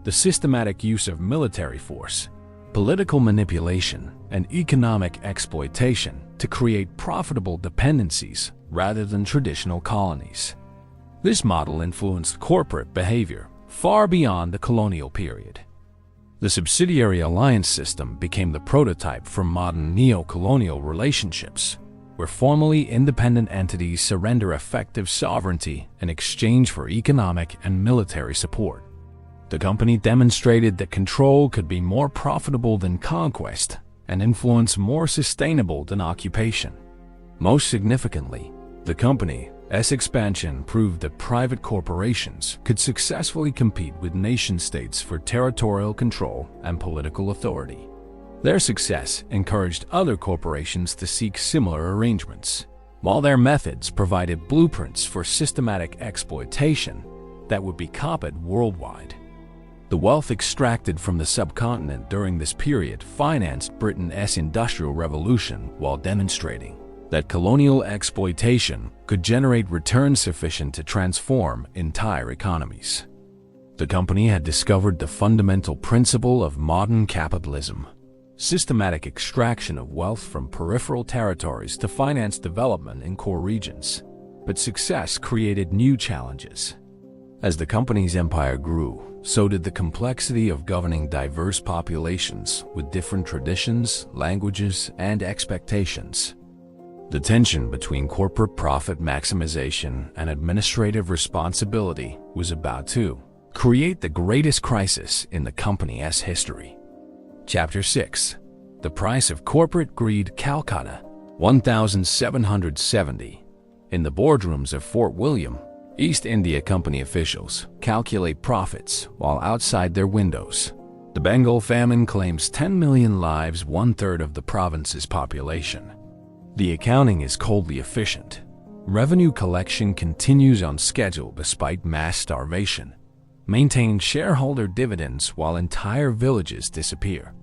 The systematic use of military force, political manipulation, and economic exploitation to create profitable dependencies rather than traditional colonies. This model influenced corporate behavior far beyond the colonial period. The subsidiary alliance system became the prototype for modern neo-colonial relationships, where formally independent entities surrender effective sovereignty in exchange for economic and military support. The company demonstrated that control could be more profitable than conquest and influence more sustainable than occupation. Most significantly, the company's expansion proved that private corporations could successfully compete with nation-states for territorial control and political authority. Their success encouraged other corporations to seek similar arrangements, while their methods provided blueprints for systematic exploitation that would be copied worldwide. The wealth extracted from the subcontinent during this period financed Britain's Industrial Revolution while demonstrating that colonial exploitation could generate returns sufficient to transform entire economies. The company had discovered the fundamental principle of modern capitalism: systematic extraction of wealth from peripheral territories to finance development in core regions. But success created new challenges. As the company's empire grew, so did the complexity of governing diverse populations with different traditions, languages, and expectations. The tension between corporate profit maximization and administrative responsibility was about to create the greatest crisis in the company's history. Chapter 6. The Price of Corporate Greed, Calcutta, 1770. In the boardrooms of Fort William, East India Company officials calculate profits while outside their windows. The Bengal Famine claims 10 million lives, one-third of the province's population. The accounting is coldly efficient. Revenue collection continues on schedule despite mass starvation, maintaining shareholder dividends while entire villages disappear.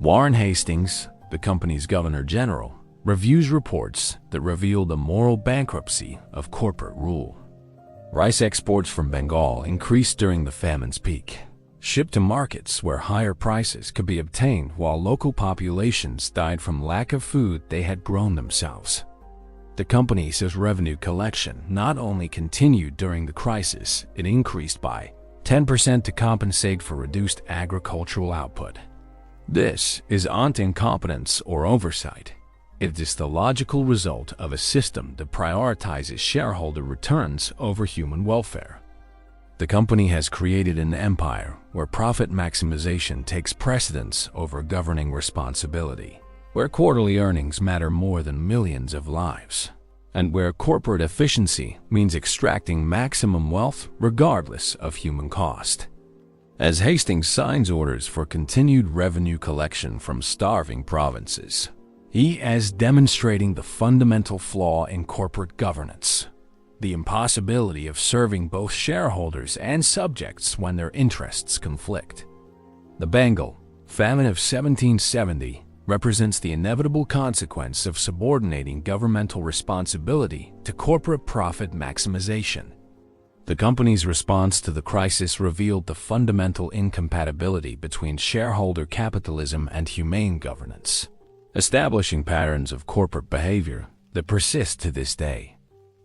Warren Hastings, the company's Governor General, reviews reports that reveal the moral bankruptcy of corporate rule. Rice exports from Bengal increased during the famine's peak, shipped to markets where higher prices could be obtained while local populations died from lack of food they had grown themselves. The company says revenue collection not only continued during the crisis, it increased by 10% to compensate for reduced agricultural output. This isn't incompetence or oversight. It is the logical result of a system that prioritizes shareholder returns over human welfare. The company has created an empire where profit maximization takes precedence over governing responsibility, where quarterly earnings matter more than millions of lives, and where corporate efficiency means extracting maximum wealth regardless of human cost. As Hastings signs orders for continued revenue collection from starving provinces, he is demonstrating the fundamental flaw in corporate governance, the impossibility of serving both shareholders and subjects when their interests conflict. The Bengal Famine of 1770 represents the inevitable consequence of subordinating governmental responsibility to corporate profit maximization. The company's response to the crisis revealed the fundamental incompatibility between shareholder capitalism and humane governance, establishing patterns of corporate behavior that persist to this day.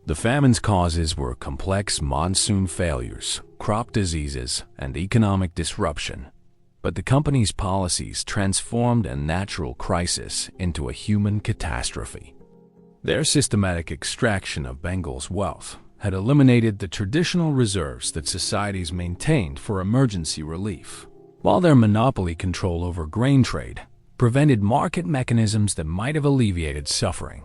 The famine's causes were complex monsoon failures, crop diseases, and economic disruption, but the company's policies transformed a natural crisis into a human catastrophe. Their systematic extraction of Bengal's wealth had eliminated the traditional reserves that societies maintained for emergency relief, while their monopoly control over grain trade prevented market mechanisms that might have alleviated suffering.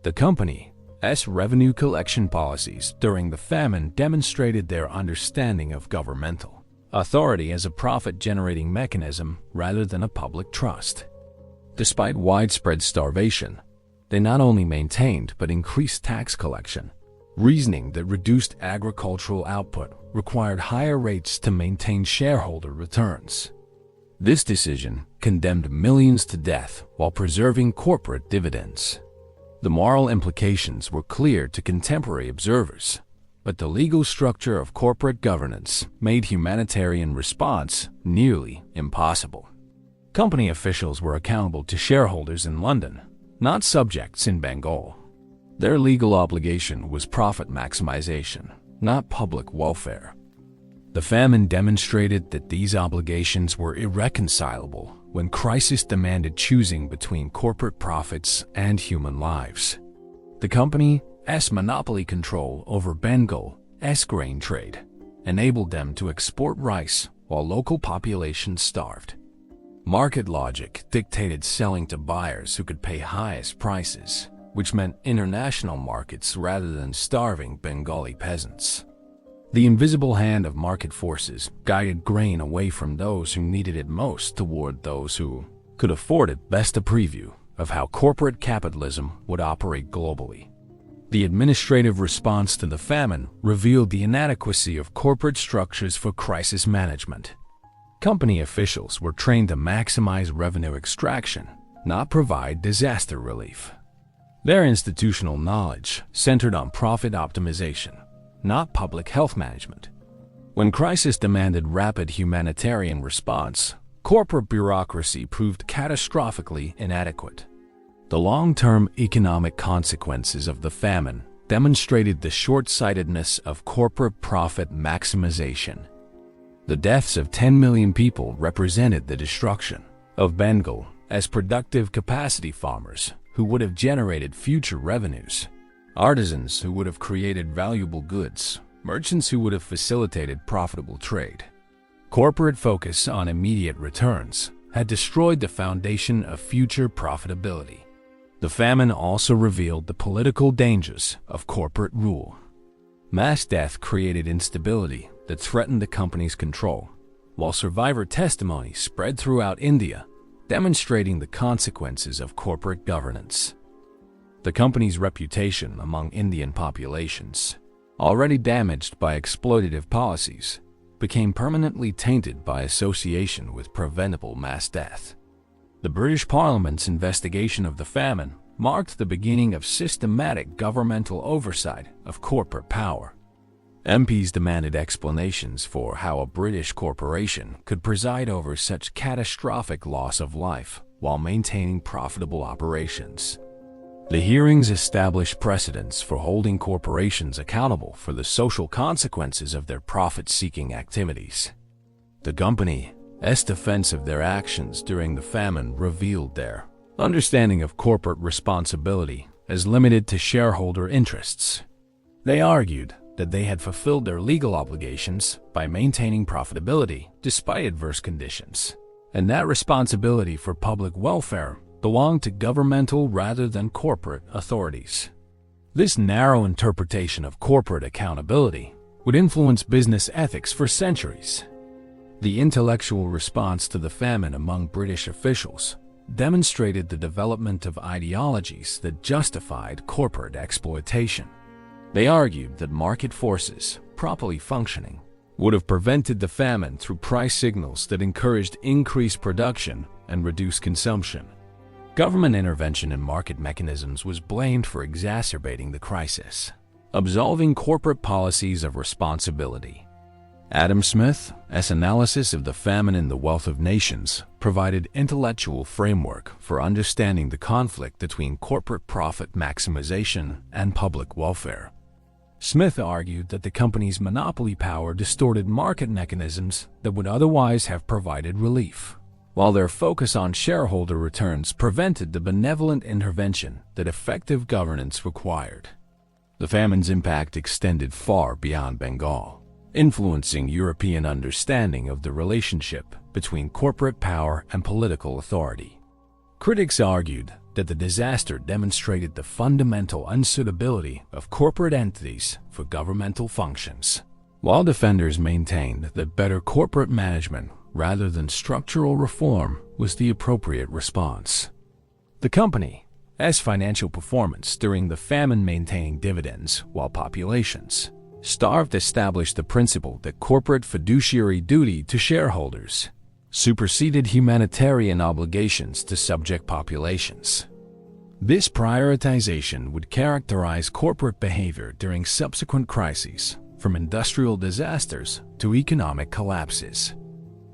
The company's revenue collection policies during the famine demonstrated their understanding of governmental authority as a profit-generating mechanism rather than a public trust. Despite widespread starvation, they not only maintained but increased tax collection, reasoning that reduced agricultural output required higher rates to maintain shareholder returns. This decision condemned millions to death while preserving corporate dividends. The moral implications were clear to contemporary observers, but the legal structure of corporate governance made humanitarian response nearly impossible. Company officials were accountable to shareholders in London, not subjects in Bengal. Their legal obligation was profit maximization, not public welfare. The famine demonstrated that these obligations were irreconcilable when crisis demanded choosing between corporate profits and human lives. The company's monopoly control over Bengal's grain trade enabled them to export rice while local populations starved. Market logic dictated selling to buyers who could pay highest prices, which meant international markets rather than starving Bengali peasants. The invisible hand of market forces guided grain away from those who needed it most toward those who could afford it. Best a preview of how corporate capitalism would operate globally. The administrative response to the famine revealed the inadequacy of corporate structures for crisis management. Company officials were trained to maximize revenue extraction, not provide disaster relief. Their institutional knowledge centered on profit optimization, not public health management. When crisis demanded rapid humanitarian response, corporate bureaucracy proved catastrophically inadequate. The long-term economic consequences of the famine demonstrated the short-sightedness of corporate profit maximization. The deaths of 10 million people represented the destruction of Bengal as productive capacity farmers who would have generated future revenues, artisans who would have created valuable goods, merchants who would have facilitated profitable trade. Corporate focus on immediate returns had destroyed the foundation of future profitability. The famine also revealed the political dangers of corporate rule. Mass death created instability that threatened the company's control, while survivor testimony spread throughout India, demonstrating the consequences of corporate governance. The company's reputation among Indian populations, already damaged by exploitative policies, became permanently tainted by association with preventable mass death. The British Parliament's investigation of the famine marked the beginning of systematic governmental oversight of corporate power. MPs demanded explanations for how a British corporation could preside over such catastrophic loss of life while maintaining profitable operations. The hearings established precedents for holding corporations accountable for the social consequences of their profit-seeking activities. The company's defense of their actions during the famine revealed their understanding of corporate responsibility as limited to shareholder interests. They argued that they had fulfilled their legal obligations by maintaining profitability despite adverse conditions, and that responsibility for public welfare belonged to governmental rather than corporate authorities. This narrow interpretation of corporate accountability would influence business ethics for centuries. The intellectual response to the famine among British officials demonstrated the development of ideologies that justified corporate exploitation. They argued that market forces, properly functioning, would have prevented the famine through price signals that encouraged increased production and reduced consumption. Government intervention in market mechanisms was blamed for exacerbating the crisis, absolving corporate policies of responsibility. Adam Smith's analysis of the famine in The Wealth of Nations provided intellectual framework for understanding the conflict between corporate profit maximization and public welfare. Smith argued that the company's monopoly power distorted market mechanisms that would otherwise have provided relief, while their focus on shareholder returns prevented the benevolent intervention that effective governance required. The famine's impact extended far beyond Bengal, influencing European understanding of the relationship between corporate power and political authority. Critics argued that the disaster demonstrated the fundamental unsuitability of corporate entities for governmental functions, while defenders maintained that better corporate management rather than structural reform was the appropriate response. The company's financial performance during the famine, maintaining dividends while populations starved, established the principle that corporate fiduciary duty to shareholders superseded humanitarian obligations to subject populations. This prioritization would characterize corporate behavior during subsequent crises, from industrial disasters to economic collapses.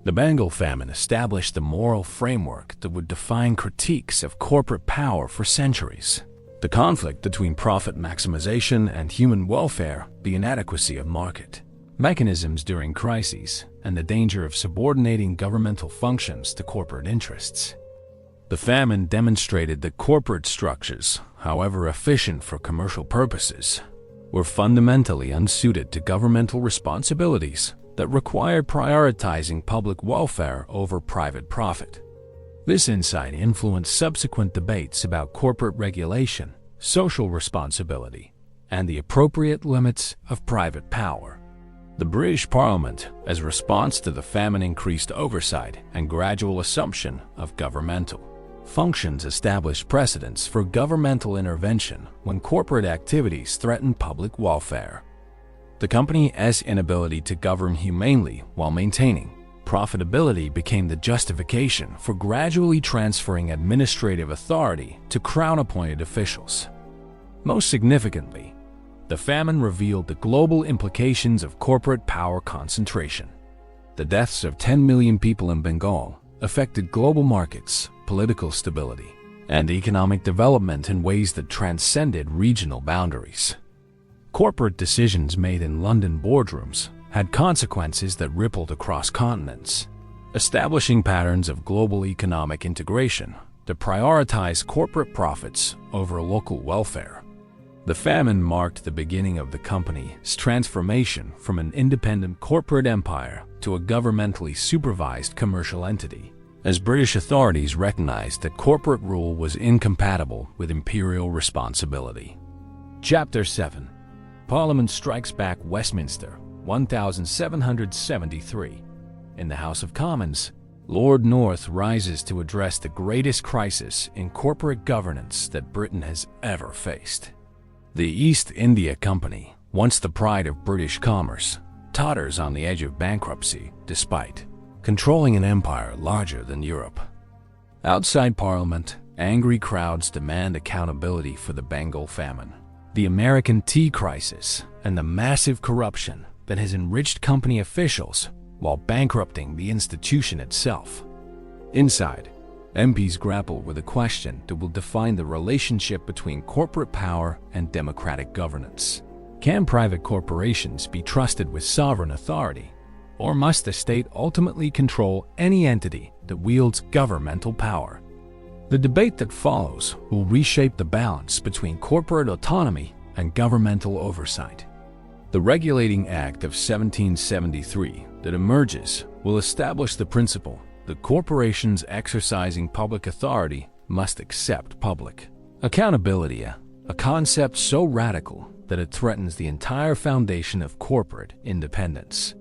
The Bengal famine established the moral framework that would define critiques of corporate power for centuries. The conflict between profit maximization and human welfare, the inadequacy of market mechanisms during crises, and the danger of subordinating governmental functions to corporate interests. The famine demonstrated that corporate structures, however efficient for commercial purposes, were fundamentally unsuited to governmental responsibilities that required prioritizing public welfare over private profit. This insight influenced subsequent debates about corporate regulation, social responsibility, and the appropriate limits of private power. The British Parliament, as response to the famine, increased oversight and gradual assumption of governmental functions, established precedents for governmental intervention when corporate activities threatened public welfare. The company's inability to govern humanely while maintaining profitability became the justification for gradually transferring administrative authority to Crown-appointed officials. Most significantly, the famine revealed the global implications of corporate power concentration. The deaths of 10 million people in Bengal affected global markets, political stability, and economic development in ways that transcended regional boundaries. Corporate decisions made in London boardrooms had consequences that rippled across continents, establishing patterns of global economic integration that prioritize corporate profits over local welfare. The famine marked the beginning of the company's transformation from an independent corporate empire to a governmentally supervised commercial entity, as British authorities recognized that corporate rule was incompatible with imperial responsibility. Chapter 7. Parliament Strikes Back. Westminster, 1773. In the House of Commons, Lord North rises to address the greatest crisis in corporate governance that Britain has ever faced. The East India Company, once the pride of British commerce, totters on the edge of bankruptcy despite controlling an empire larger than Europe. Outside Parliament, angry crowds demand accountability for the Bengal famine, the American tea crisis, and the massive corruption that has enriched company officials while bankrupting the institution itself. Inside, MPs grapple with a question that will define the relationship between corporate power and democratic governance. Can private corporations be trusted with sovereign authority, or must the state ultimately control any entity that wields governmental power? The debate that follows will reshape the balance between corporate autonomy and governmental oversight. The Regulating Act of 1773 that emerges will establish the principle that corporations exercising public authority must accept public accountability, a concept so radical that it threatens the entire foundation of corporate independence.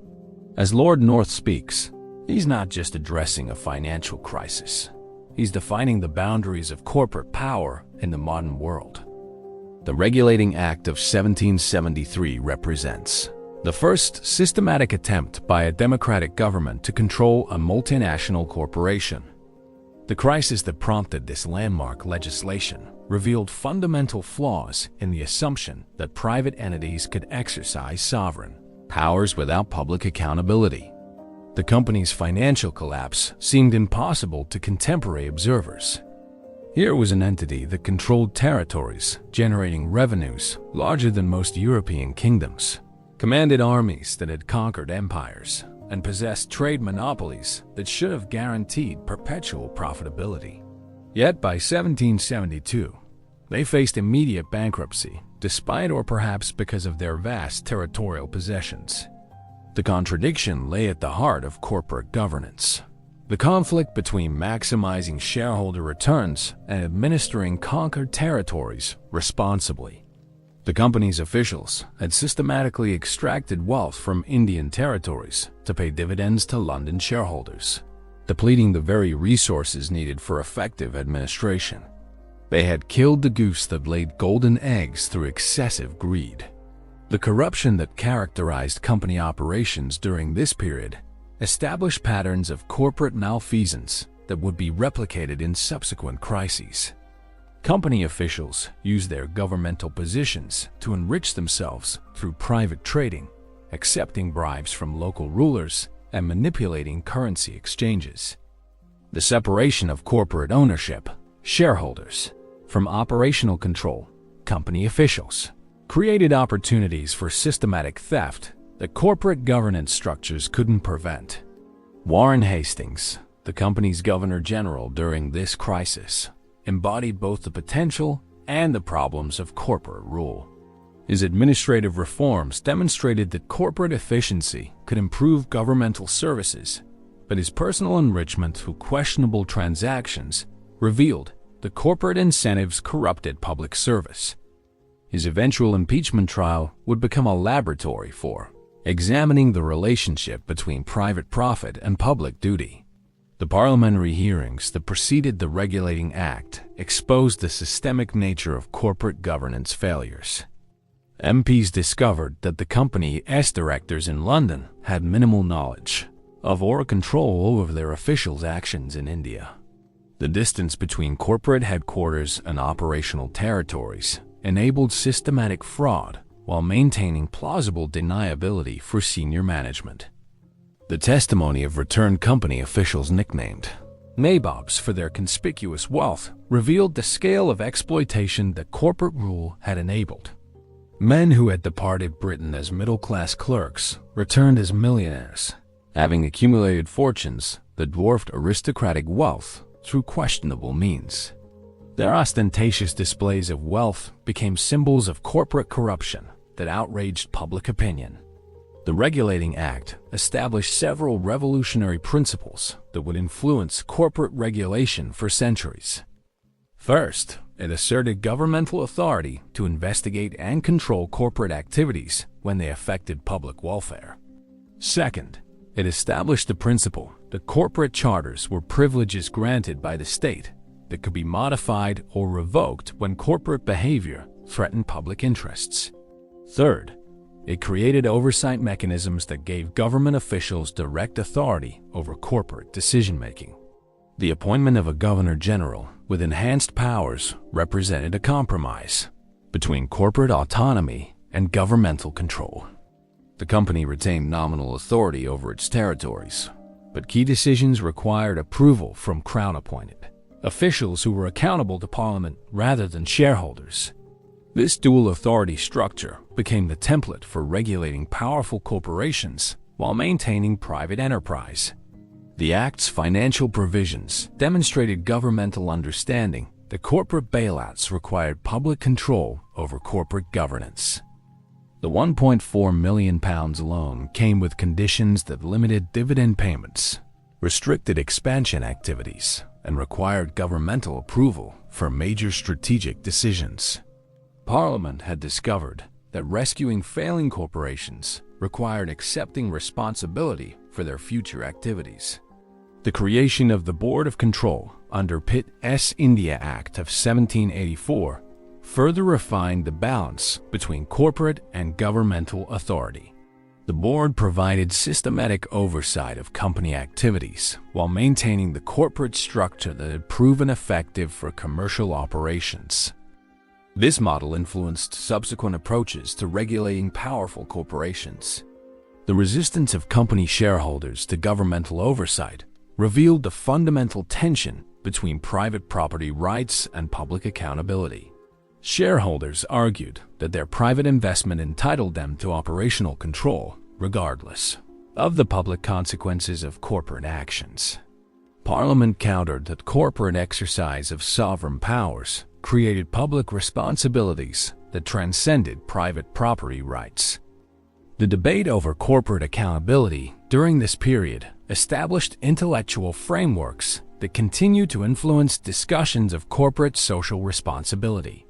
As Lord North speaks, he's not just addressing a financial crisis. He's defining the boundaries of corporate power in the modern world. The Regulating Act of 1773 represents the first systematic attempt by a democratic government to control a multinational corporation. The crisis that prompted this landmark legislation revealed fundamental flaws in the assumption that private entities could exercise sovereign powers without public accountability. The company's financial collapse seemed impossible to contemporary observers. Here was an entity that controlled territories, generating revenues larger than most European kingdoms, commanded armies that had conquered empires, and possessed trade monopolies that should have guaranteed perpetual profitability. Yet by 1772, they faced immediate bankruptcy, despite or perhaps because of their vast territorial possessions. The contradiction lay at the heart of corporate governance. The conflict between maximizing shareholder returns and administering conquered territories responsibly. The company's officials had systematically extracted wealth from Indian territories to pay dividends to London shareholders, depleting the very resources needed for effective administration. They had killed the goose that laid golden eggs through excessive greed. The corruption that characterized company operations during this period established patterns of corporate malfeasance that would be replicated in subsequent crises. Company officials used their governmental positions to enrich themselves through private trading, accepting bribes from local rulers, and manipulating currency exchanges. The separation of corporate ownership, shareholders, from operational control, company officials, created opportunities for systematic theft that corporate governance structures couldn't prevent. Warren Hastings, the company's governor general during this crisis, embodied both the potential and the problems of corporate rule. His administrative reforms demonstrated that corporate efficiency could improve governmental services, but his personal enrichment through questionable transactions revealed that corporate incentives corrupted public service. His eventual impeachment trial would become a laboratory for examining the relationship between private profit and public duty. The parliamentary hearings that preceded the Regulating Act exposed the systemic nature of corporate governance failures. MPs discovered that the company's directors in London had minimal knowledge of or control over their officials' actions in India. The distance between corporate headquarters and operational territories enabled systematic fraud while maintaining plausible deniability for senior management. The testimony of returned company officials nicknamed nabobs for their conspicuous wealth revealed the scale of exploitation that corporate rule had enabled. Men who had departed Britain as middle-class clerks returned as millionaires, having accumulated fortunes that dwarfed aristocratic wealth through questionable means. Their ostentatious displays of wealth became symbols of corporate corruption that outraged public opinion. The Regulating Act established several revolutionary principles that would influence corporate regulation for centuries. First, it asserted governmental authority to investigate and control corporate activities when they affected public welfare. Second, it established the principle that corporate charters were privileges granted by the state that could be modified or revoked when corporate behavior threatened public interests. Third, it created oversight mechanisms that gave government officials direct authority over corporate decision-making. The appointment of a governor general with enhanced powers represented a compromise between corporate autonomy and governmental control. The company retained nominal authority over its territories, but key decisions required approval from crown-appointed officials who were accountable to Parliament rather than shareholders. This dual authority structure became the template for regulating powerful corporations while maintaining private enterprise. The Act's financial provisions demonstrated governmental understanding that corporate bailouts required public control over corporate governance. The £1.4 million loan came with conditions that limited dividend payments, restricted expansion activities, and required governmental approval for major strategic decisions. Parliament had discovered that rescuing failing corporations required accepting responsibility for their future activities. The creation of the Board of Control under Pitt's India Act of 1784 further refined the balance between corporate and governmental authority. The board provided systematic oversight of company activities while maintaining the corporate structure that had proven effective for commercial operations. This model influenced subsequent approaches to regulating powerful corporations. The resistance of company shareholders to governmental oversight revealed the fundamental tension between private property rights and public accountability. Shareholders argued that their private investment entitled them to operational control, regardless of the public consequences of corporate actions. Parliament countered that corporate exercise of sovereign powers created public responsibilities that transcended private property rights. The debate over corporate accountability during this period established intellectual frameworks that continue to influence discussions of corporate social responsibility.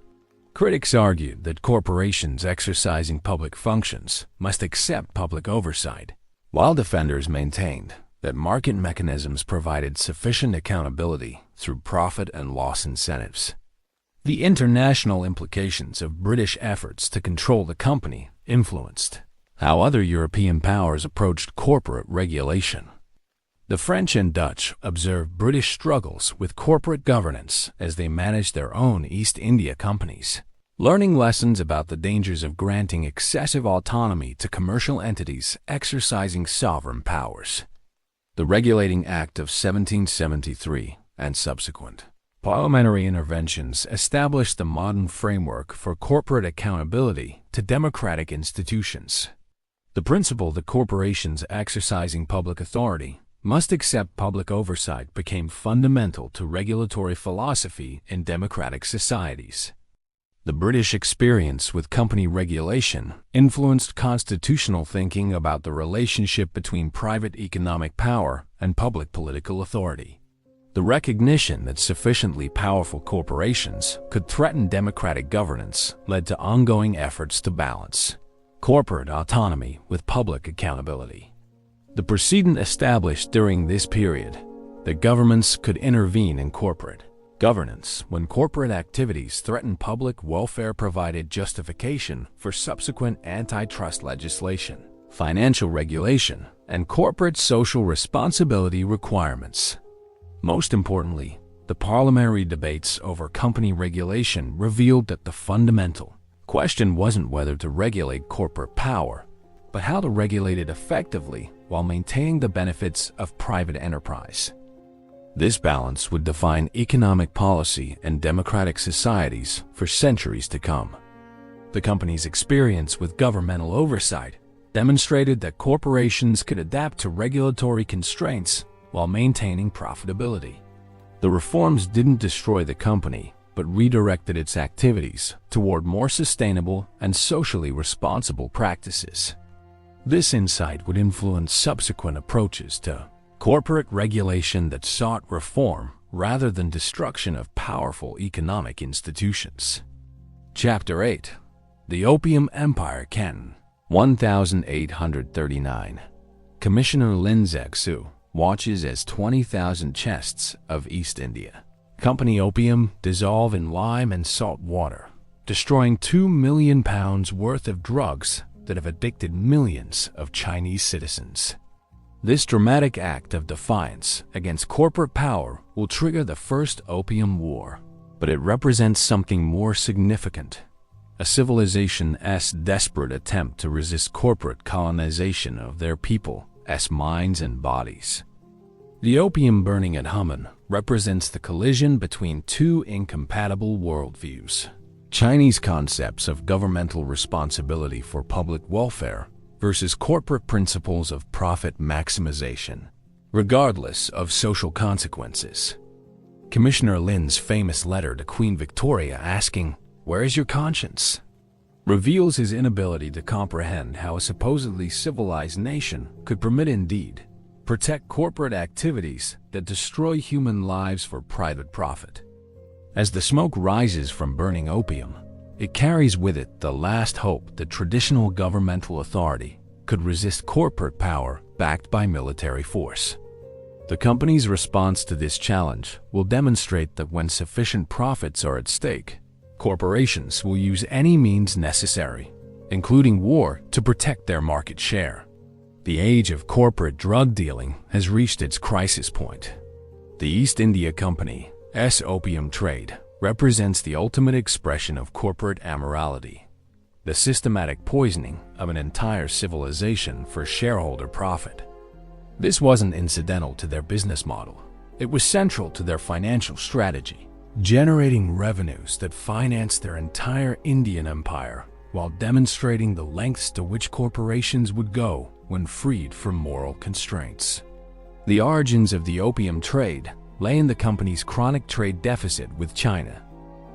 Critics argued that corporations exercising public functions must accept public oversight, while defenders maintained that market mechanisms provided sufficient accountability through profit and loss incentives. The international implications of British efforts to control the company influenced how other European powers approached corporate regulation. The French and Dutch observed British struggles with corporate governance as they managed their own East India companies, learning lessons about the dangers of granting excessive autonomy to commercial entities exercising sovereign powers. The Regulating Act of 1773 and subsequent parliamentary interventions established the modern framework for corporate accountability to democratic institutions. The principle that corporations exercising public authority must accept public oversight became fundamental to regulatory philosophy in democratic societies. The British experience with company regulation influenced constitutional thinking about the relationship between private economic power and public political authority. The recognition that sufficiently powerful corporations could threaten democratic governance led to ongoing efforts to balance corporate autonomy with public accountability. The precedent established during this period that governments could intervene in corporate governance when corporate activities threatened public welfare provided justification for subsequent antitrust legislation, financial regulation, and corporate social responsibility requirements. Most importantly, the parliamentary debates over company regulation revealed that the fundamental question wasn't whether to regulate corporate power, but how to regulate it effectively while maintaining the benefits of private enterprise. This balance would define economic policy in democratic societies for centuries to come. The company's experience with governmental oversight demonstrated that corporations could adapt to regulatory constraints while maintaining profitability. The reforms didn't destroy the company, but redirected its activities toward more sustainable and socially responsible practices. This insight would influence subsequent approaches to corporate regulation that sought reform rather than destruction of powerful economic institutions. Chapter 8. The Opium Empire Canton, 1839. Commissioner Lin Zexu watches as 20,000 chests of East India Company opium dissolve in lime and salt water, destroying £2 million worth of drugs that have addicted millions of Chinese citizens. This dramatic act of defiance against corporate power will trigger the First Opium War, but it represents something more significant: a civilization's desperate attempt to resist corporate colonization of their people's minds and bodies. The opium burning at Human represents the collision between two incompatible worldviews. Chinese concepts of governmental responsibility for public welfare versus corporate principles of profit maximization, regardless of social consequences. Commissioner Lin's famous letter to Queen Victoria asking, "Where is your conscience?" reveals his inability to comprehend how a supposedly civilized nation could permit, indeed, protect corporate activities that destroy human lives for private profit. As the smoke rises from burning opium, it carries with it the last hope that traditional governmental authority could resist corporate power backed by military force. The company's response to this challenge will demonstrate that when sufficient profits are at stake, corporations will use any means necessary, including war, to protect their market share. The age of corporate drug dealing has reached its crisis point. The East India Company's opium trade represents the ultimate expression of corporate immorality, the systematic poisoning of an entire civilization for shareholder profit. This wasn't incidental to their business model. It was central to their financial strategy, generating revenues that financed their entire Indian empire while demonstrating the lengths to which corporations would go when freed from moral constraints. The origins of the opium trade lay in the company's chronic trade deficit with China.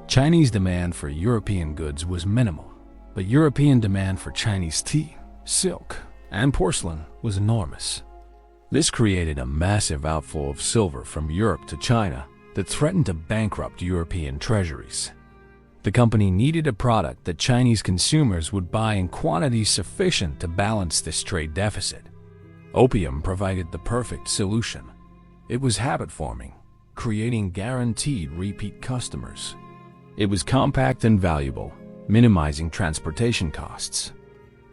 Chinese demand for European goods was minimal, but European demand for Chinese tea, silk, and porcelain was enormous. This created a massive outflow of silver from Europe to China that threatened to bankrupt European treasuries. The company needed a product that Chinese consumers would buy in quantities sufficient to balance this trade deficit. Opium provided the perfect solution. It was habit-forming, creating guaranteed repeat customers. It was compact and valuable, minimizing transportation costs.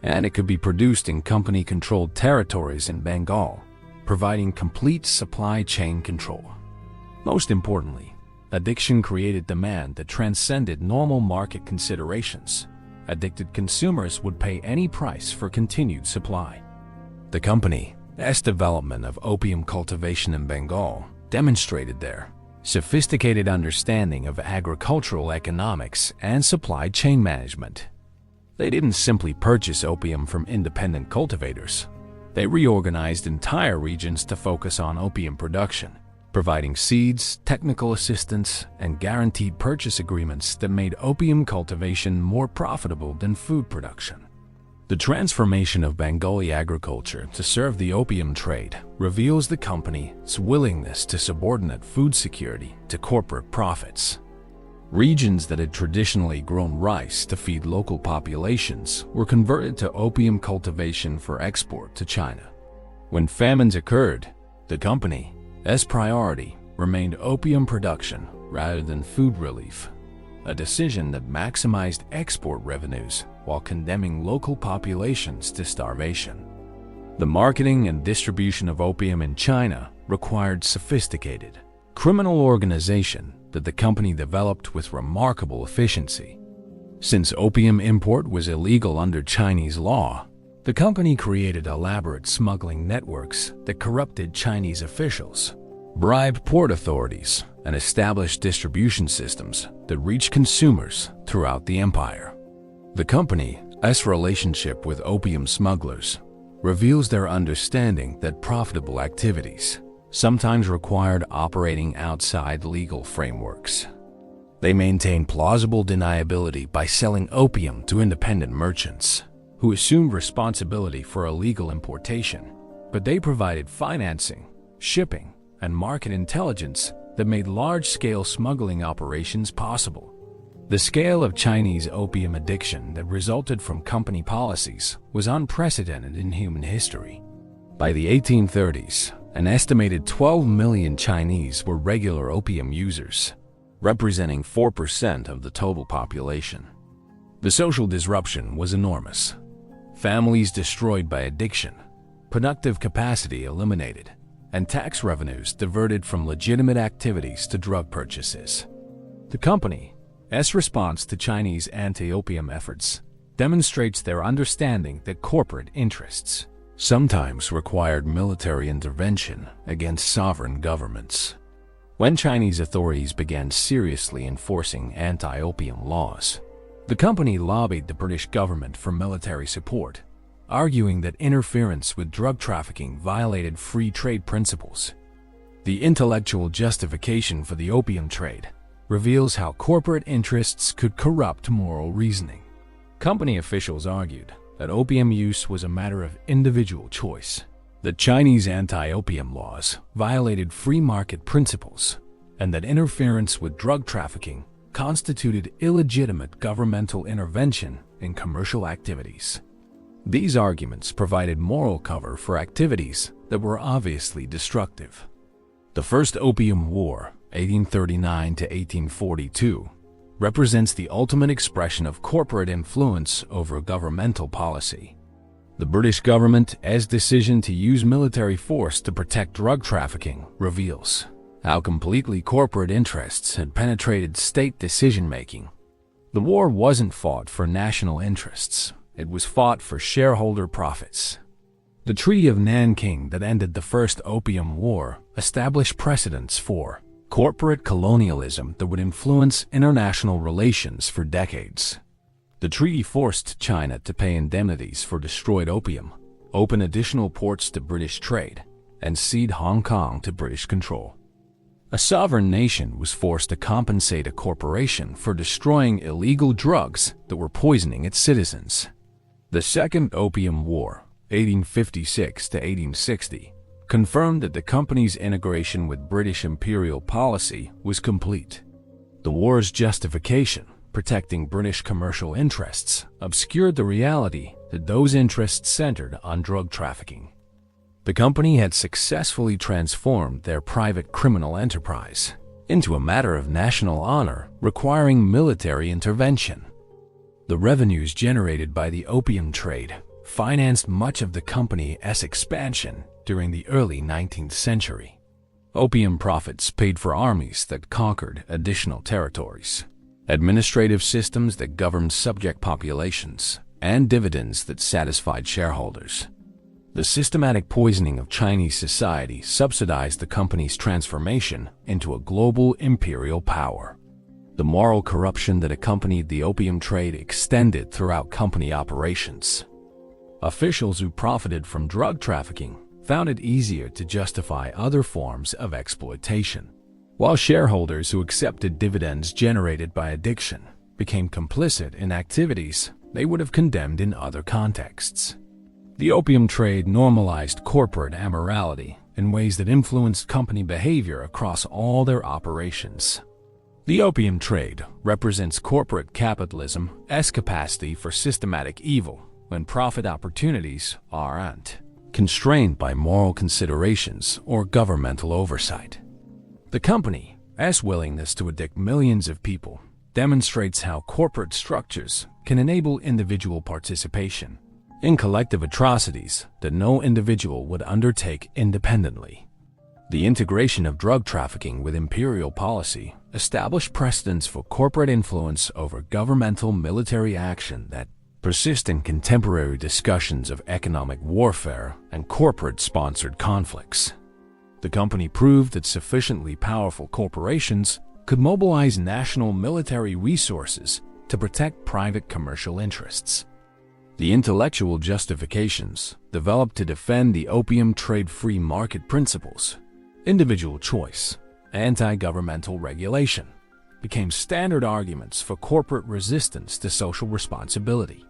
And it could be produced in company-controlled territories in Bengal, providing complete supply chain control. Most importantly, addiction created demand that transcended normal market considerations. Addicted consumers would pay any price for continued supply. The company's development of opium cultivation in Bengal demonstrated their sophisticated understanding of agricultural economics and supply chain management. They didn't simply purchase opium from independent cultivators. They reorganized entire regions to focus on opium production, providing seeds, technical assistance, and guaranteed purchase agreements that made opium cultivation more profitable than food production. The transformation of Bengali agriculture to serve the opium trade reveals the company's willingness to subordinate food security to corporate profits. Regions that had traditionally grown rice to feed local populations were converted to opium cultivation for export to China. When famines occurred, the company's priority remained opium production rather than food relief, a decision that maximized export revenues while condemning local populations to starvation. The marketing and distribution of opium in China required sophisticated criminal organization that the company developed with remarkable efficiency. Since opium import was illegal under Chinese law, the company created elaborate smuggling networks that corrupted Chinese officials, bribed port authorities, and established distribution systems that reached consumers throughout the empire. The company's relationship with opium smugglers reveals their understanding that profitable activities sometimes required operating outside legal frameworks. They maintained plausible deniability by selling opium to independent merchants, who assumed responsibility for illegal importation, but they provided financing, shipping, and market intelligence that made large-scale smuggling operations possible. The scale of Chinese opium addiction that resulted from company policies was unprecedented in human history. By the 1830s, an estimated 12 million Chinese were regular opium users, representing 4% of the total population. The social disruption was enormous. Families destroyed by addiction, productive capacity eliminated, and tax revenues diverted from legitimate activities to drug purchases. The company's response to Chinese anti-opium efforts demonstrates their understanding that corporate interests, sometimes required military intervention against sovereign governments. When Chinese authorities began seriously enforcing anti-opium laws, the company lobbied the British government for military support, arguing that interference with drug trafficking violated free trade principles. The intellectual justification for the opium trade reveals how corporate interests could corrupt moral reasoning. Company officials argued that opium use was a matter of individual choice, that Chinese anti-opium laws violated free market principles, and that interference with drug trafficking constituted illegitimate governmental intervention in commercial activities. These arguments provided moral cover for activities that were obviously destructive. The First Opium War, 1839 to 1842, represents the ultimate expression of corporate influence over governmental policy. The British government's decision to use military force to protect drug trafficking reveals how completely corporate interests had penetrated state decision-making. The war wasn't fought for national interests. It was fought for shareholder profits. The Treaty of Nanking that ended the First Opium War established precedents for corporate colonialism that would influence international relations for decades. The treaty forced China to pay indemnities for destroyed opium, open additional ports to British trade, and cede Hong Kong to British control. A sovereign nation was forced to compensate a corporation for destroying illegal drugs that were poisoning its citizens. The Second Opium War, 1856 to 1860, confirmed that the company's integration with British imperial policy was complete. The war's justification, protecting British commercial interests, obscured the reality that those interests centered on drug trafficking. The company had successfully transformed their private criminal enterprise into a matter of national honor requiring military intervention. The revenues generated by the opium trade financed much of the company's expansion during the early 19th century. Opium profits paid for armies that conquered additional territories, administrative systems that governed subject populations, and dividends that satisfied shareholders. The systematic poisoning of Chinese society subsidized the company's transformation into a global imperial power. The moral corruption that accompanied the opium trade extended throughout company operations. Officials who profited from drug trafficking found it easier to justify other forms of exploitation, while shareholders who accepted dividends generated by addiction became complicit in activities they would have condemned in other contexts. The opium trade normalized corporate immorality in ways that influenced company behavior across all their operations. The opium trade represents corporate capitalism's capacity for systematic evil when profit opportunities aren't constrained by moral considerations or governmental oversight. The company's willingness to addict millions of people demonstrates how corporate structures can enable individual participation in collective atrocities that no individual would undertake independently. The integration of drug trafficking with imperial policy established precedents for corporate influence over governmental military action that persist in contemporary discussions of economic warfare and corporate-sponsored conflicts. The company proved that sufficiently powerful corporations could mobilize national military resources to protect private commercial interests. The intellectual justifications developed to defend the opium trade free market principles, individual choice, anti-governmental regulation, became standard arguments for corporate resistance to social responsibility.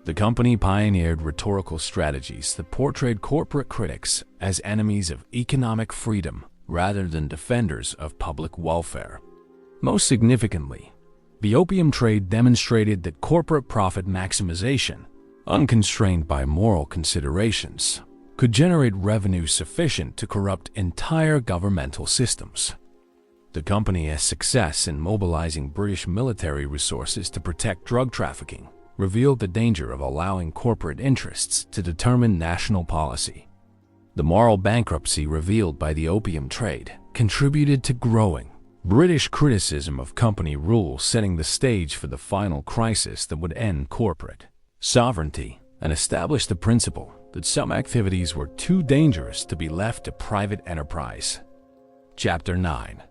The company pioneered rhetorical strategies that portrayed corporate critics as enemies of economic freedom rather than defenders of public welfare. Most significantly, the opium trade demonstrated that corporate profit maximization, unconstrained by moral considerations, could generate revenue sufficient to corrupt entire governmental systems. The company's success in mobilizing British military resources to protect drug trafficking revealed the danger of allowing corporate interests to determine national policy. The moral bankruptcy revealed by the opium trade contributed to growing British criticism of company rule, setting the stage for the final crisis that would end corporate sovereignty and establish the principle that some activities were too dangerous to be left to private enterprise. Chapter 9.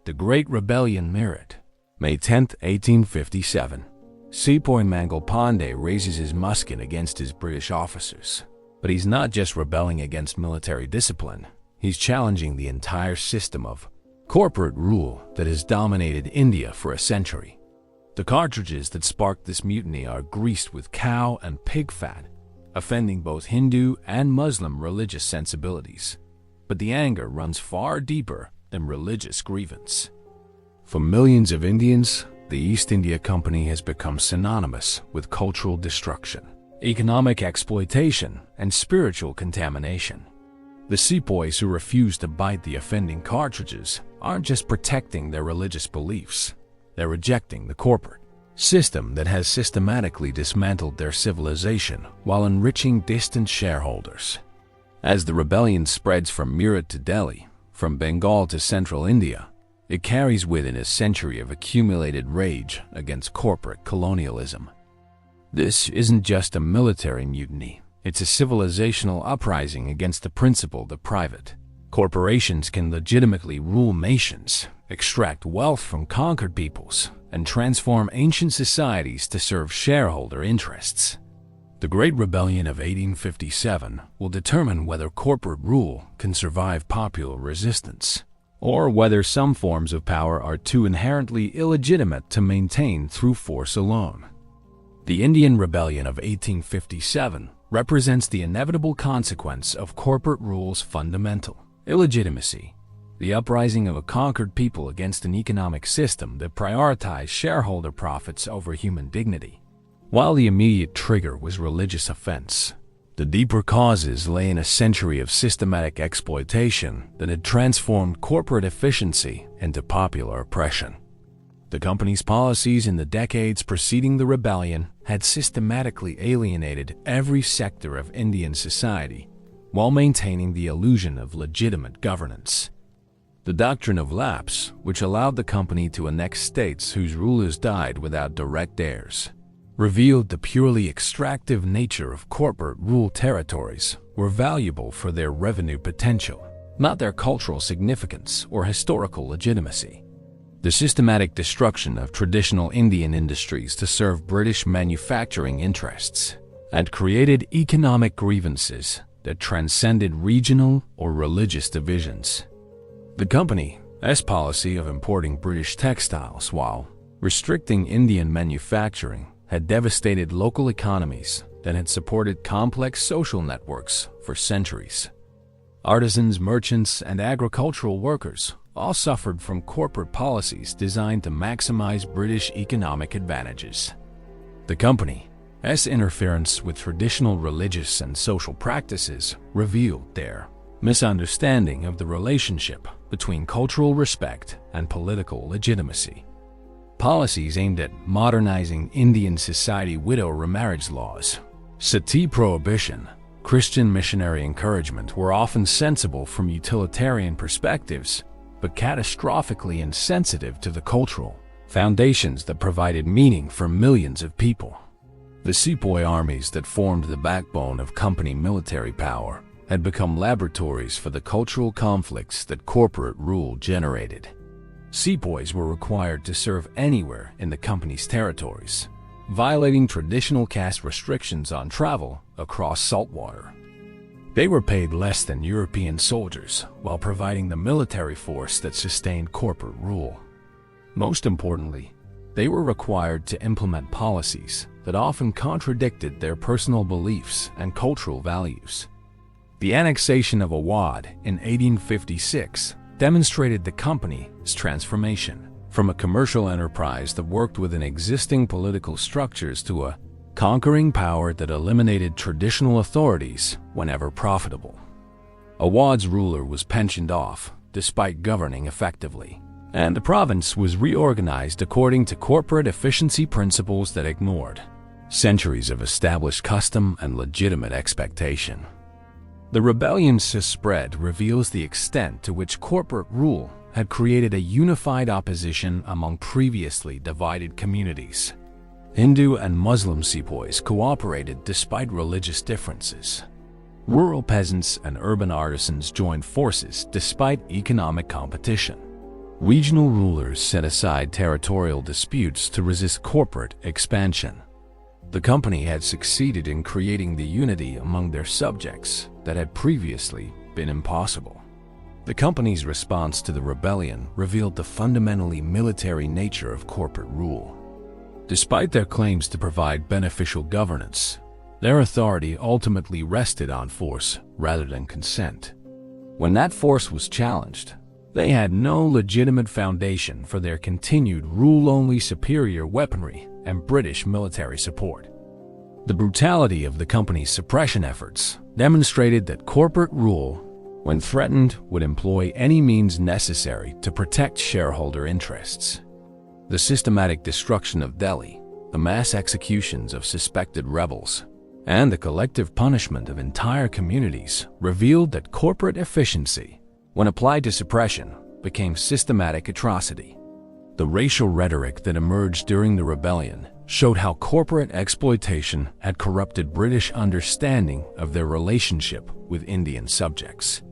The Great Rebellion Meerut. May 10, 1857. Sepoy Mangal Pandey raises his musket against his British officers. But he's not just rebelling against military discipline. He's challenging the entire system of corporate rule that has dominated India for a century. The cartridges that sparked this mutiny are greased with cow and pig fat, offending both Hindu and Muslim religious sensibilities. But the anger runs far deeper than religious grievance. For millions of Indians, the East India Company has become synonymous with cultural destruction, economic exploitation, and spiritual contamination. The sepoys who refuse to bite the offending cartridges aren't just protecting their religious beliefs, they're rejecting the corporate system that has systematically dismantled their civilization while enriching distant shareholders. As the rebellion spreads from Meerut to Delhi, from Bengal to central India, it carries with it a century of accumulated rage against corporate colonialism. This isn't just a military mutiny, it's a civilizational uprising against the principle that private corporations can legitimately rule nations, extract wealth from conquered peoples, and transform ancient societies to serve shareholder interests. The Great Rebellion of 1857 will determine whether corporate rule can survive popular resistance, or whether some forms of power are too inherently illegitimate to maintain through force alone. The Indian Rebellion of 1857 represents the inevitable consequence of corporate rule's fundamental illegitimacy, the uprising of a conquered people against an economic system that prioritized shareholder profits over human dignity. While the immediate trigger was religious offense, the deeper causes lay in a century of systematic exploitation that had transformed corporate efficiency into popular oppression. The company's policies in the decades preceding the rebellion had systematically alienated every sector of Indian society while maintaining the illusion of legitimate governance. The doctrine of lapse, which allowed the company to annex states whose rulers died without direct heirs, revealed the purely extractive nature of corporate rule territories were valuable for their revenue potential, not their cultural significance or historical legitimacy. The systematic destruction of traditional Indian industries to serve British manufacturing interests had created economic grievances that transcended regional or religious divisions. The company's policy of importing British textiles while restricting Indian manufacturing had devastated local economies that had supported complex social networks for centuries. Artisans, merchants, and agricultural workers all suffered from corporate policies designed to maximize British economic advantages. The company's interference with traditional religious and social practices revealed their misunderstanding of the relationship between cultural respect and political legitimacy. Policies aimed at modernizing Indian society, widow remarriage laws, sati prohibition, Christian missionary encouragement were often sensible from utilitarian perspectives, but catastrophically insensitive to the cultural foundations that provided meaning for millions of people. The sepoy armies that formed the backbone of company military power had become laboratories for the cultural conflicts that corporate rule generated. Sepoys were required to serve anywhere in the company's territories, violating traditional caste restrictions on travel across saltwater. They were paid less than European soldiers while providing the military force that sustained corporate rule. Most importantly, they were required to implement policies that often contradicted their personal beliefs and cultural values. The annexation of Awadh in 1856 demonstrated the company's transformation from a commercial enterprise that worked within existing political structures to a conquering power that eliminated traditional authorities whenever profitable. Awadh's ruler was pensioned off despite governing effectively, and the province was reorganized according to corporate efficiency principles that ignored centuries of established custom and legitimate expectation. The rebellion's spread reveals the extent to which corporate rule had created a unified opposition among previously divided communities. Hindu and Muslim sepoys cooperated despite religious differences. Rural peasants and urban artisans joined forces despite economic competition. Regional rulers set aside territorial disputes to resist corporate expansion. The company had succeeded in creating the unity among their subjects that had previously been impossible. The company's response to the rebellion revealed the fundamentally military nature of corporate rule. Despite their claims to provide beneficial governance, their authority ultimately rested on force rather than consent. When that force was challenged, they had no legitimate foundation for their continued rule-only superior weaponry and British military support. The brutality of the company's suppression efforts demonstrated that corporate rule, when threatened, would employ any means necessary to protect shareholder interests. The systematic destruction of Delhi, the mass executions of suspected rebels, and the collective punishment of entire communities revealed that corporate efficiency, when applied to suppression, became systematic atrocity. The racial rhetoric that emerged during the rebellion showed how corporate exploitation had corrupted British understanding of their relationship with Indian subjects.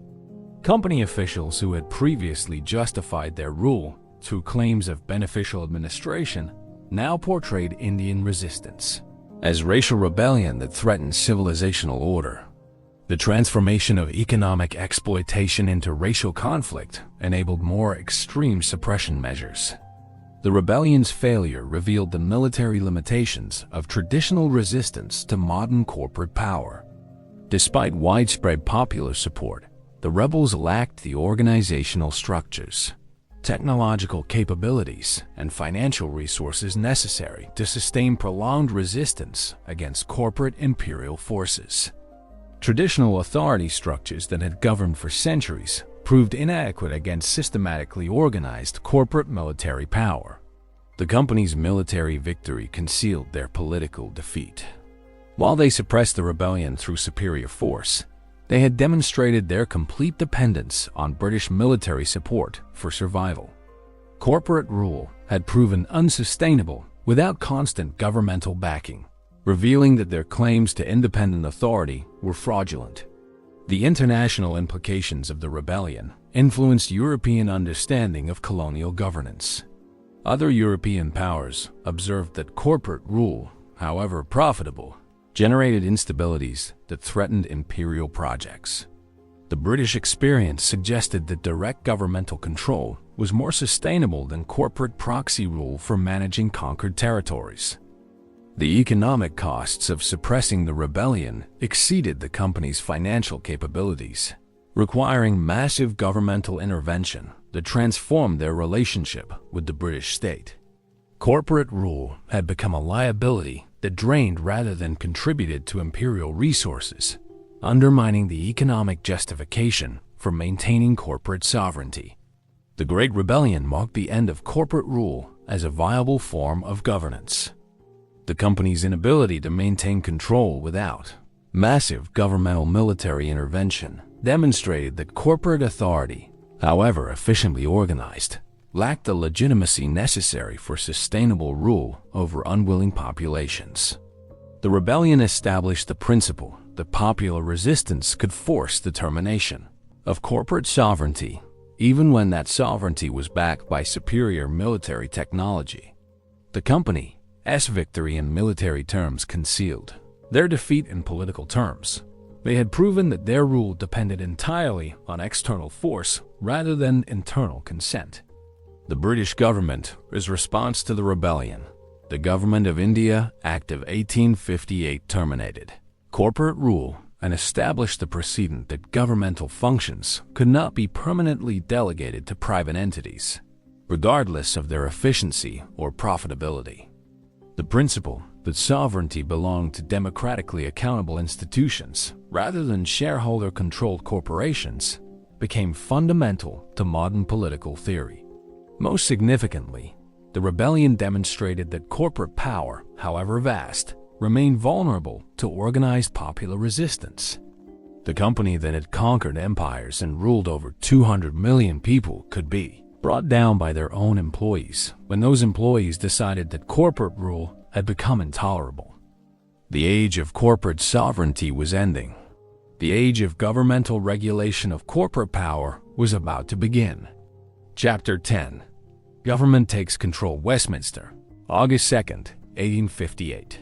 Company officials who had previously justified their rule through claims of beneficial administration now portrayed Indian resistance as racial rebellion that threatened civilizational order. The transformation of economic exploitation into racial conflict enabled more extreme suppression measures. The rebellion's failure revealed the military limitations of traditional resistance to modern corporate power. Despite widespread popular support, the rebels lacked the organizational structures, technological capabilities, and financial resources necessary to sustain prolonged resistance against corporate imperial forces. Traditional authority structures that had governed for centuries proved inadequate against systematically organized corporate military power. The company's military victory concealed their political defeat. While they suppressed the rebellion through superior force, they had demonstrated their complete dependence on British military support for survival. Corporate rule had proven unsustainable without constant governmental backing, revealing that their claims to independent authority were fraudulent. The international implications of the rebellion influenced European understanding of colonial governance. Other European powers observed that corporate rule, however profitable, generated instabilities that threatened imperial projects. The British experience suggested that direct governmental control was more sustainable than corporate proxy rule for managing conquered territories. The economic costs of suppressing the rebellion exceeded the company's financial capabilities, requiring massive governmental intervention that transformed their relationship with the British state. Corporate rule had become a liability that drained rather than contributed to imperial resources, undermining the economic justification for maintaining corporate sovereignty. The Great Rebellion marked the end of corporate rule as a viable form of governance. The company's inability to maintain control without massive governmental military intervention demonstrated that corporate authority, however efficiently organized, lacked the legitimacy necessary for sustainable rule over unwilling populations. The rebellion established the principle that popular resistance could force the termination of corporate sovereignty, even when that sovereignty was backed by superior military technology. The company's victory in military terms concealed their defeat in political terms. They had proven that their rule depended entirely on external force rather than internal consent. The British government's response to the rebellion, the Government of India Act of 1858, terminated corporate rule and established the precedent that governmental functions could not be permanently delegated to private entities, regardless of their efficiency or profitability. The principle that sovereignty belonged to democratically accountable institutions rather than shareholder-controlled corporations became fundamental to modern political theory. Most significantly, the rebellion demonstrated that corporate power, however vast, remained vulnerable to organized popular resistance. The company that had conquered empires and ruled over 200 million people could be brought down by their own employees when those employees decided that corporate rule had become intolerable. The age of corporate sovereignty was ending. The age of governmental regulation of corporate power was about to begin. Chapter 10. Government takes control. Westminster, August 2nd, 1858.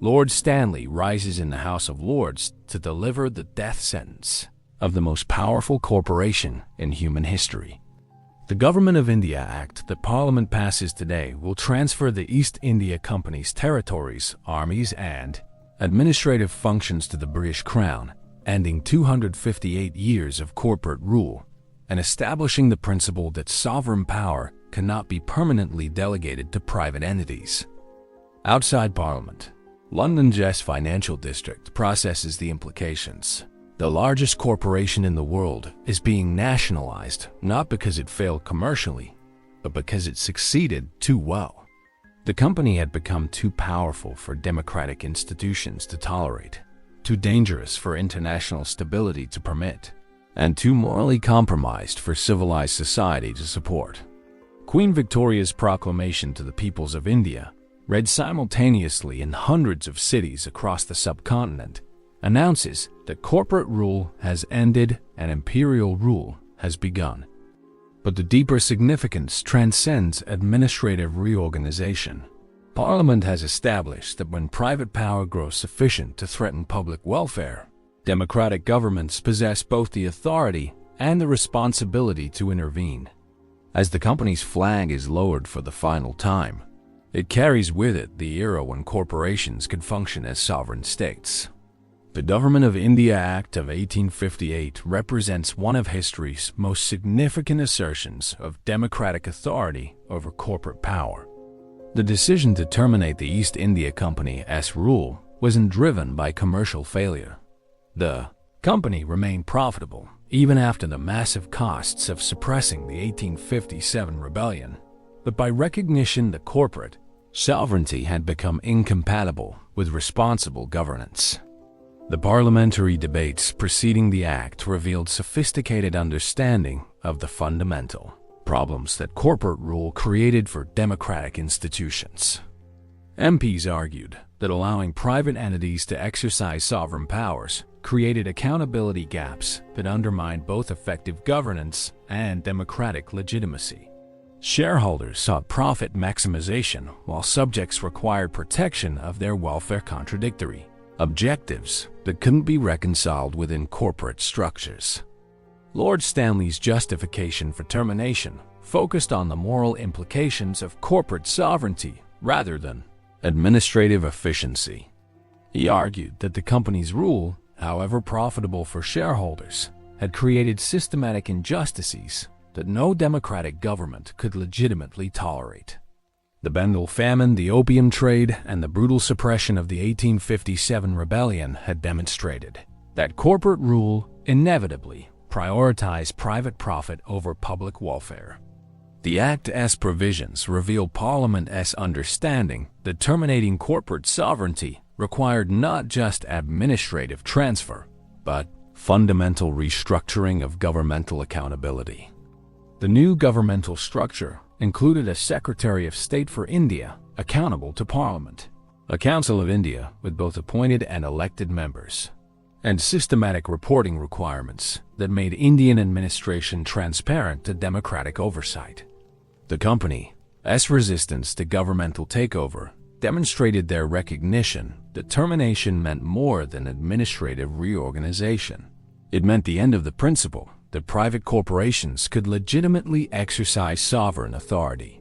Lord Stanley rises in the House of Lords to deliver the death sentence of the most powerful corporation in human history. The Government of India Act that Parliament passes today will transfer the East India Company's territories, armies, and administrative functions to the British Crown, ending 258 years of corporate rule and establishing the principle that sovereign power cannot be permanently delegated to private entities. Outside Parliament, London's financial district processes the implications. The largest corporation in the world is being nationalized not because it failed commercially, but because it succeeded too well. The company had become too powerful for democratic institutions to tolerate, too dangerous for international stability to permit, and too morally compromised for civilized society to support. Queen Victoria's proclamation to the peoples of India, read simultaneously in hundreds of cities across the subcontinent, announces that corporate rule has ended and imperial rule has begun. But the deeper significance transcends administrative reorganization. Parliament has established that when private power grows sufficient to threaten public welfare, democratic governments possess both the authority and the responsibility to intervene. As the company's flag is lowered for the final time, it carries with it the era when corporations could function as sovereign states. The Government of India Act of 1858 represents one of history's most significant assertions of democratic authority over corporate power. The decision to terminate the East India Company's rule wasn't driven by commercial failure. The company remained profitable even after the massive costs of suppressing the 1857 rebellion, but by recognition that corporate sovereignty had become incompatible with responsible governance. The parliamentary debates preceding the act revealed sophisticated understanding of the fundamental problems that corporate rule created for democratic institutions. MPs argued that allowing private entities to exercise sovereign powers created accountability gaps that undermined both effective governance and democratic legitimacy. Shareholders sought profit maximization while subjects required protection of their welfare, contradictory objectives that couldn't be reconciled within corporate structures. Lord Stanley's justification for termination focused on the moral implications of corporate sovereignty rather than administrative efficiency. He argued that the company's rule, however profitable for shareholders, had created systematic injustices that no democratic government could legitimately tolerate. The Bengal Famine, the opium trade, and the brutal suppression of the 1857 rebellion had demonstrated that corporate rule inevitably prioritized private profit over public welfare. The Act's provisions reveal Parliament's understanding that terminating corporate sovereignty required not just administrative transfer, but fundamental restructuring of governmental accountability. The new governmental structure included a Secretary of State for India accountable to Parliament, a Council of India with both appointed and elected members, and systematic reporting requirements that made Indian administration transparent to democratic oversight. The company's resistance to governmental takeover demonstrated their recognition that termination meant more than administrative reorganization. It meant the end of the principle that private corporations could legitimately exercise sovereign authority.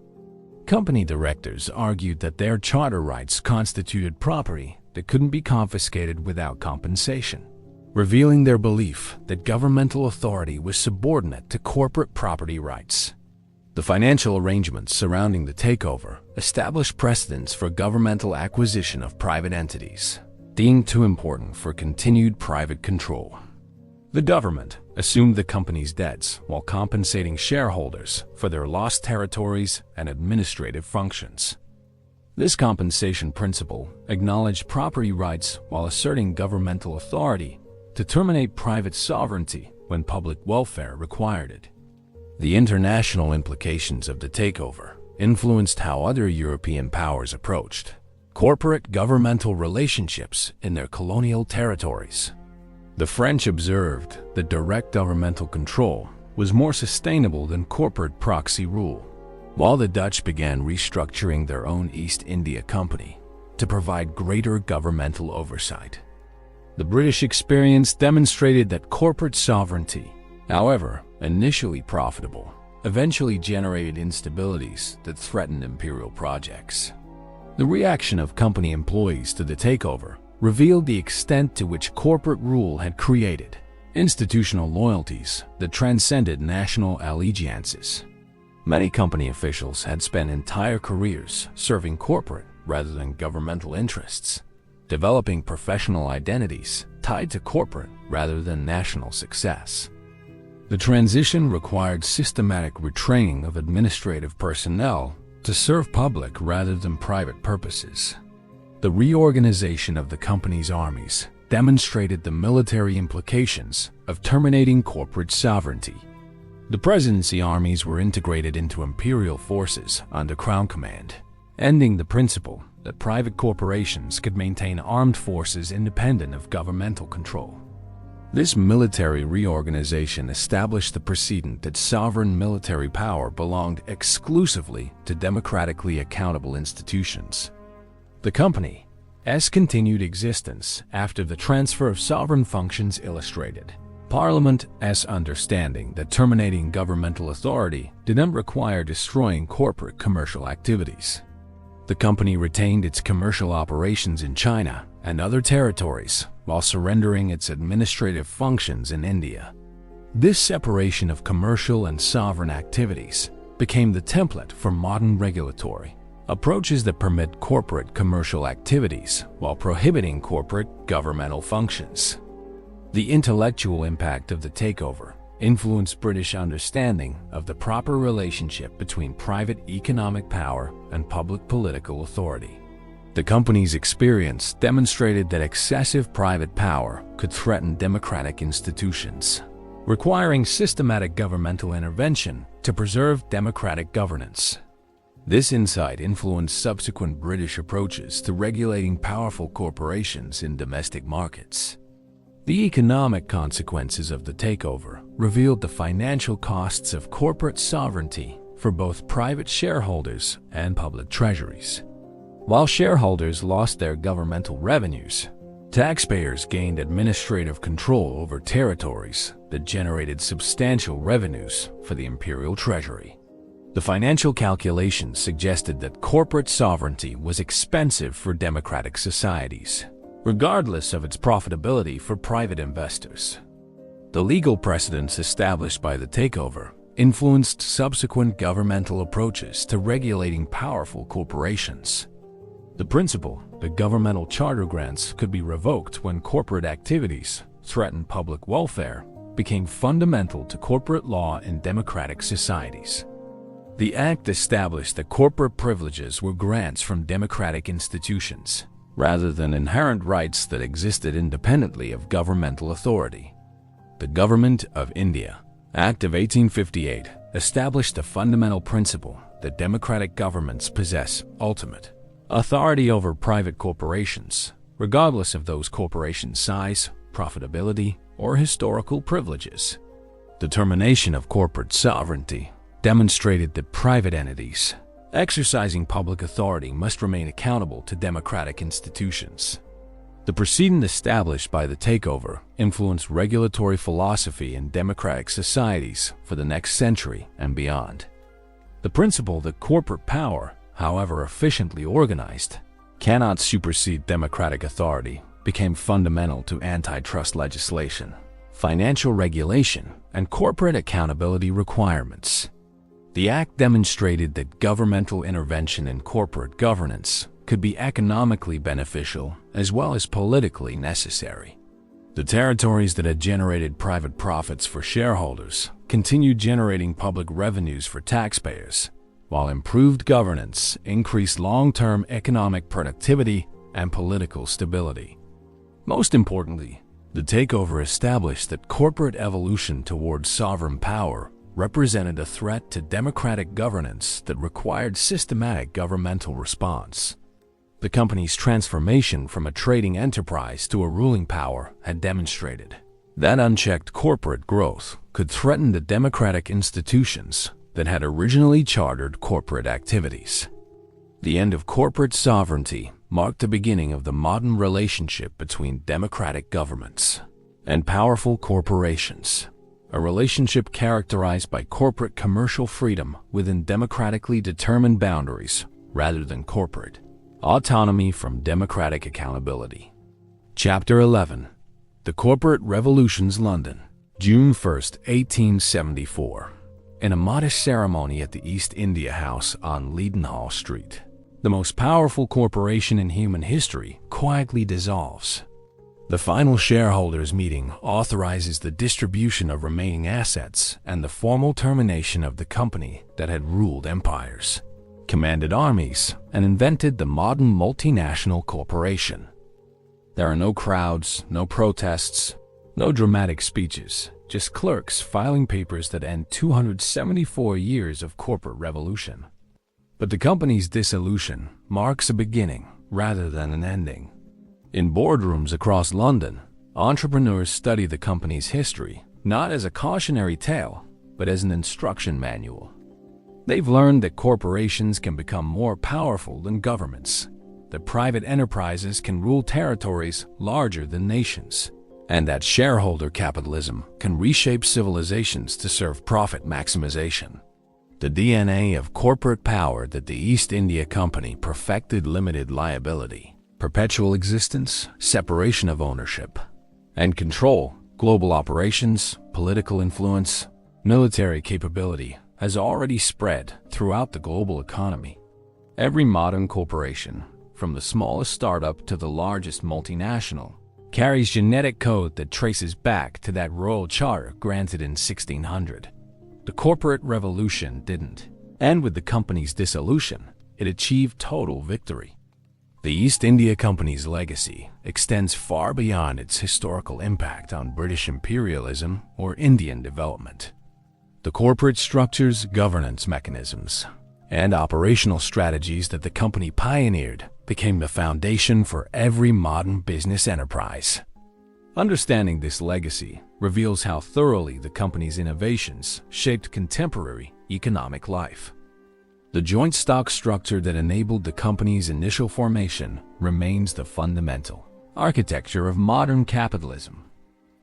Company directors argued that their charter rights constituted property that couldn't be confiscated without compensation, revealing their belief that governmental authority was subordinate to corporate property rights. The financial arrangements surrounding the takeover established precedents for governmental acquisition of private entities, deemed too important for continued private control. The government assumed the company's debts while compensating shareholders for their lost territories and administrative functions. This compensation principle acknowledged property rights while asserting governmental authority to terminate private sovereignty when public welfare required it. The international implications of the takeover influenced how other European powers approached corporate governmental relationships in their colonial territories. The French observed that direct governmental control was more sustainable than corporate proxy rule, while the Dutch began restructuring their own East India Company to provide greater governmental oversight. The British experience demonstrated that corporate sovereignty, however initially profitable, eventually generated instabilities that threatened imperial projects. The reaction of company employees to the takeover revealed the extent to which corporate rule had created institutional loyalties that transcended national allegiances. Many company officials had spent entire careers serving corporate rather than governmental interests, developing professional identities tied to corporate rather than national success. The transition required systematic retraining of administrative personnel to serve public rather than private purposes. The reorganization of the company's armies demonstrated the military implications of terminating corporate sovereignty. The presidency armies were integrated into imperial forces under Crown command, ending the principle that private corporations could maintain armed forces independent of governmental control. This military reorganization established the precedent that sovereign military power belonged exclusively to democratically accountable institutions. The company's continued existence after the transfer of sovereign functions illustrated Parliament's understanding that terminating governmental authority didn't require destroying corporate commercial activities. The company retained its commercial operations in China and other territories while surrendering its administrative functions in India. This separation of commercial and sovereign activities became the template for modern regulatory approaches that permit corporate commercial activities while prohibiting corporate governmental functions. The intellectual impact of the takeover influenced British understanding of the proper relationship between private economic power and public political authority. The company's experience demonstrated that excessive private power could threaten democratic institutions, requiring systematic governmental intervention to preserve democratic governance. This insight influenced subsequent British approaches to regulating powerful corporations in domestic markets. The economic consequences of the takeover revealed the financial costs of corporate sovereignty for both private shareholders and public treasuries. While shareholders lost their governmental revenues, taxpayers gained administrative control over territories that generated substantial revenues for the imperial treasury. The financial calculations suggested that corporate sovereignty was expensive for democratic societies, regardless of its profitability for private investors. The legal precedents established by the takeover influenced subsequent governmental approaches to regulating powerful corporations. The principle that governmental charter grants could be revoked when corporate activities threatened public welfare became fundamental to corporate law in democratic societies. The Act established that corporate privileges were grants from democratic institutions, rather than inherent rights that existed independently of governmental authority. The Government of India Act of 1858 established a fundamental principle that democratic governments possess ultimate authority over private corporations, regardless of those corporations' size, profitability, or historical privileges. The termination of corporate sovereignty demonstrated that private entities exercising public authority must remain accountable to democratic institutions. The precedent established by the takeover influenced regulatory philosophy in democratic societies for the next century and beyond. The principle that corporate power, however efficiently organized, cannot supersede democratic authority became fundamental to antitrust legislation, financial regulation, and corporate accountability requirements. The Act demonstrated that governmental intervention in corporate governance could be economically beneficial as well as politically necessary. The territories that had generated private profits for shareholders continued generating public revenues for taxpayers, while improved governance increased long-term economic productivity and political stability. Most importantly, the takeover established that corporate evolution towards sovereign power represented a threat to democratic governance that required systematic governmental response. The company's transformation from a trading enterprise to a ruling power had demonstrated That unchecked corporate growth could threaten the democratic institutions that had originally chartered corporate activities. The end of corporate sovereignty marked the beginning of the modern relationship between democratic governments and powerful corporations, a relationship characterized by corporate commercial freedom within democratically determined boundaries rather than corporate autonomy from democratic accountability. Chapter 11. The Corporate Revolution's London, June 1, 1874. In a modest ceremony at the East India House on Leadenhall Street, the most powerful corporation in human history quietly dissolves. The final shareholders' meeting authorizes the distribution of remaining assets and the formal termination of the company that had ruled empires, commanded armies, and invented the modern multinational corporation. There are no crowds, no protests, no dramatic speeches, just clerks filing papers that end 274 years of corporate revolution. But the company's dissolution marks a beginning rather than an ending. In boardrooms across London, entrepreneurs study the company's history not as a cautionary tale, but as an instruction manual. They've learned that corporations can become more powerful than governments, that private enterprises can rule territories larger than nations, and that shareholder capitalism can reshape civilizations to serve profit maximization. The DNA of corporate power that the East India Company perfected: limited liability, perpetual existence, separation of ownership and control, global operations, political influence, military capability, has already spread throughout the global economy. Every modern corporation, from the smallest startup to the largest multinational, carries genetic code that traces back to that royal charter granted in 1600. The corporate revolution didn't, and with the company's dissolution, it achieved total victory. The East India Company's legacy extends far beyond its historical impact on British imperialism or Indian development. The corporate structures, governance mechanisms, and operational strategies that the company pioneered became the foundation for every modern business enterprise. Understanding this legacy reveals how thoroughly the company's innovations shaped contemporary economic life. The joint stock structure that enabled the company's initial formation remains the fundamental architecture of modern capitalism.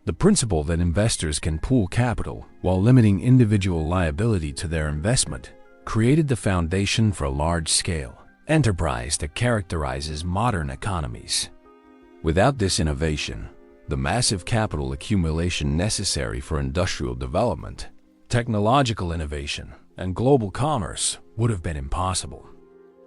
The principle that investors can pool capital while limiting individual liability to their investment created the foundation for large-scale enterprise that characterizes modern economies. Without this innovation, the massive capital accumulation necessary for industrial development, technological innovation, and global commerce would have been impossible.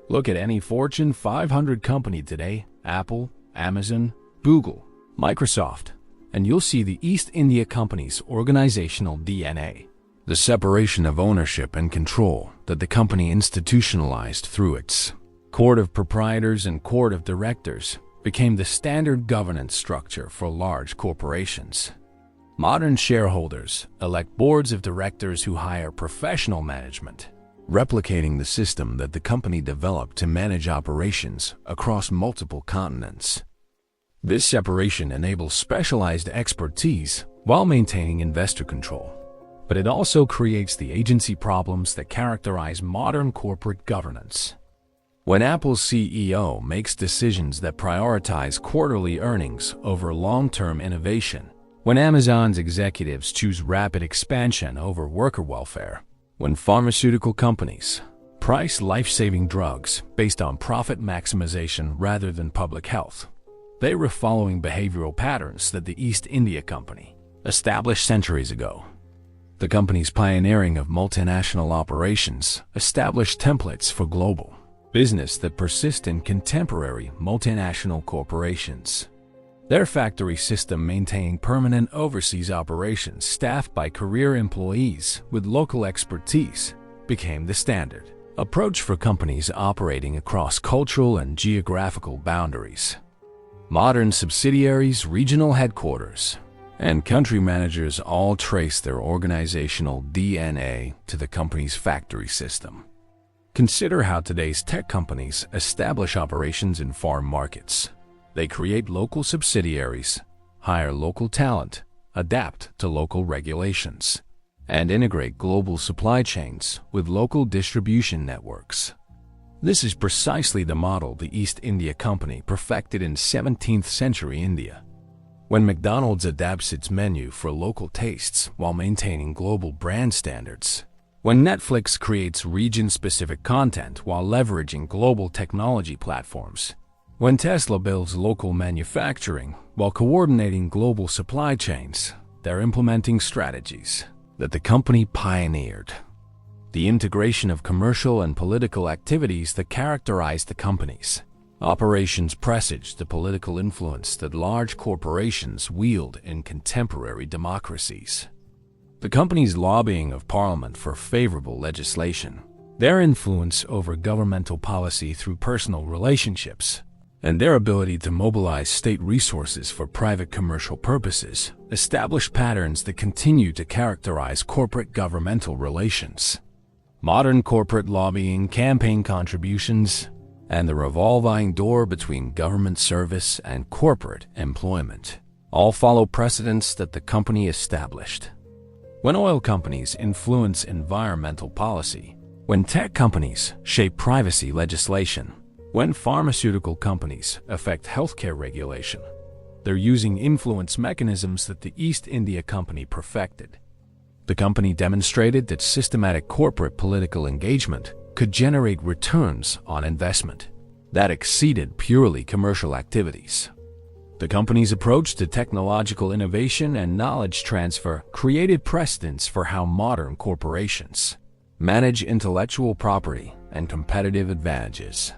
Look at any Fortune 500 company today, Apple, Amazon, Google, Microsoft, and you'll see the East India Company's organizational DNA, the separation of ownership and control that the company institutionalized through its Court of Proprietors and Court of Directors became the standard governance structure for large corporations. Modern shareholders elect boards of directors who hire professional management, replicating the system that the company developed to manage operations across multiple continents. This separation enables specialized expertise while maintaining investor control, but it also creates the agency problems that characterize modern corporate governance. When Apple's CEO makes decisions that prioritize quarterly earnings over long-term innovation, when Amazon's executives choose rapid expansion over worker welfare, when pharmaceutical companies price life-saving drugs based on profit maximization rather than public health, they were following behavioral patterns that the East India Company established centuries ago. The company's pioneering of multinational operations established templates for global business that persist in contemporary multinational corporations. Their factory system maintaining permanent overseas operations staffed by career employees with local expertise became the standard approach for companies operating across cultural and geographical boundaries. Modern subsidiaries, regional headquarters, and country managers all trace their organizational DNA to the company's factory system. Consider how today's tech companies establish operations in foreign markets. They create local subsidiaries, hire local talent, adapt to local regulations, and integrate global supply chains with local distribution networks. This is precisely the model the East India Company perfected in 17th century India. When McDonald's adapts its menu for local tastes while maintaining global brand standards, when Netflix creates region-specific content while leveraging global technology platforms, when Tesla builds local manufacturing while coordinating global supply chains, they're implementing strategies that the company pioneered. The integration of commercial and political activities that characterize the company's operations presaged the political influence that large corporations wield in contemporary democracies. The company's lobbying of Parliament for favorable legislation, their influence over governmental policy through personal relationships, and their ability to mobilize state resources for private commercial purposes establish patterns that continue to characterize corporate governmental relations. Modern corporate lobbying, campaign contributions, and the revolving door between government service and corporate employment all follow precedents that the company established. When oil companies influence environmental policy, when tech companies shape privacy legislation, when pharmaceutical companies affect healthcare regulation, they're using influence mechanisms that the East India Company perfected. The company demonstrated that systematic corporate political engagement could generate returns on investment that exceeded purely commercial activities. The company's approach to technological innovation and knowledge transfer created precedents for how modern corporations manage intellectual property and competitive advantages.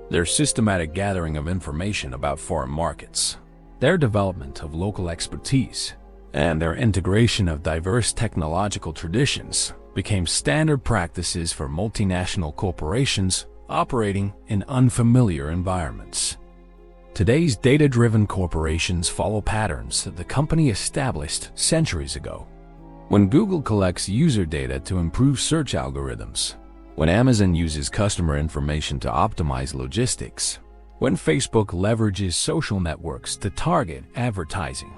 Their systematic gathering of information about foreign markets, their development of local expertise, and their integration of diverse technological traditions became standard practices for multinational corporations operating in unfamiliar environments. Today's data-driven corporations follow patterns that the company established centuries ago. When Google collects user data to improve search algorithms, when Amazon uses customer information to optimize logistics, when Facebook leverages social networks to target advertising,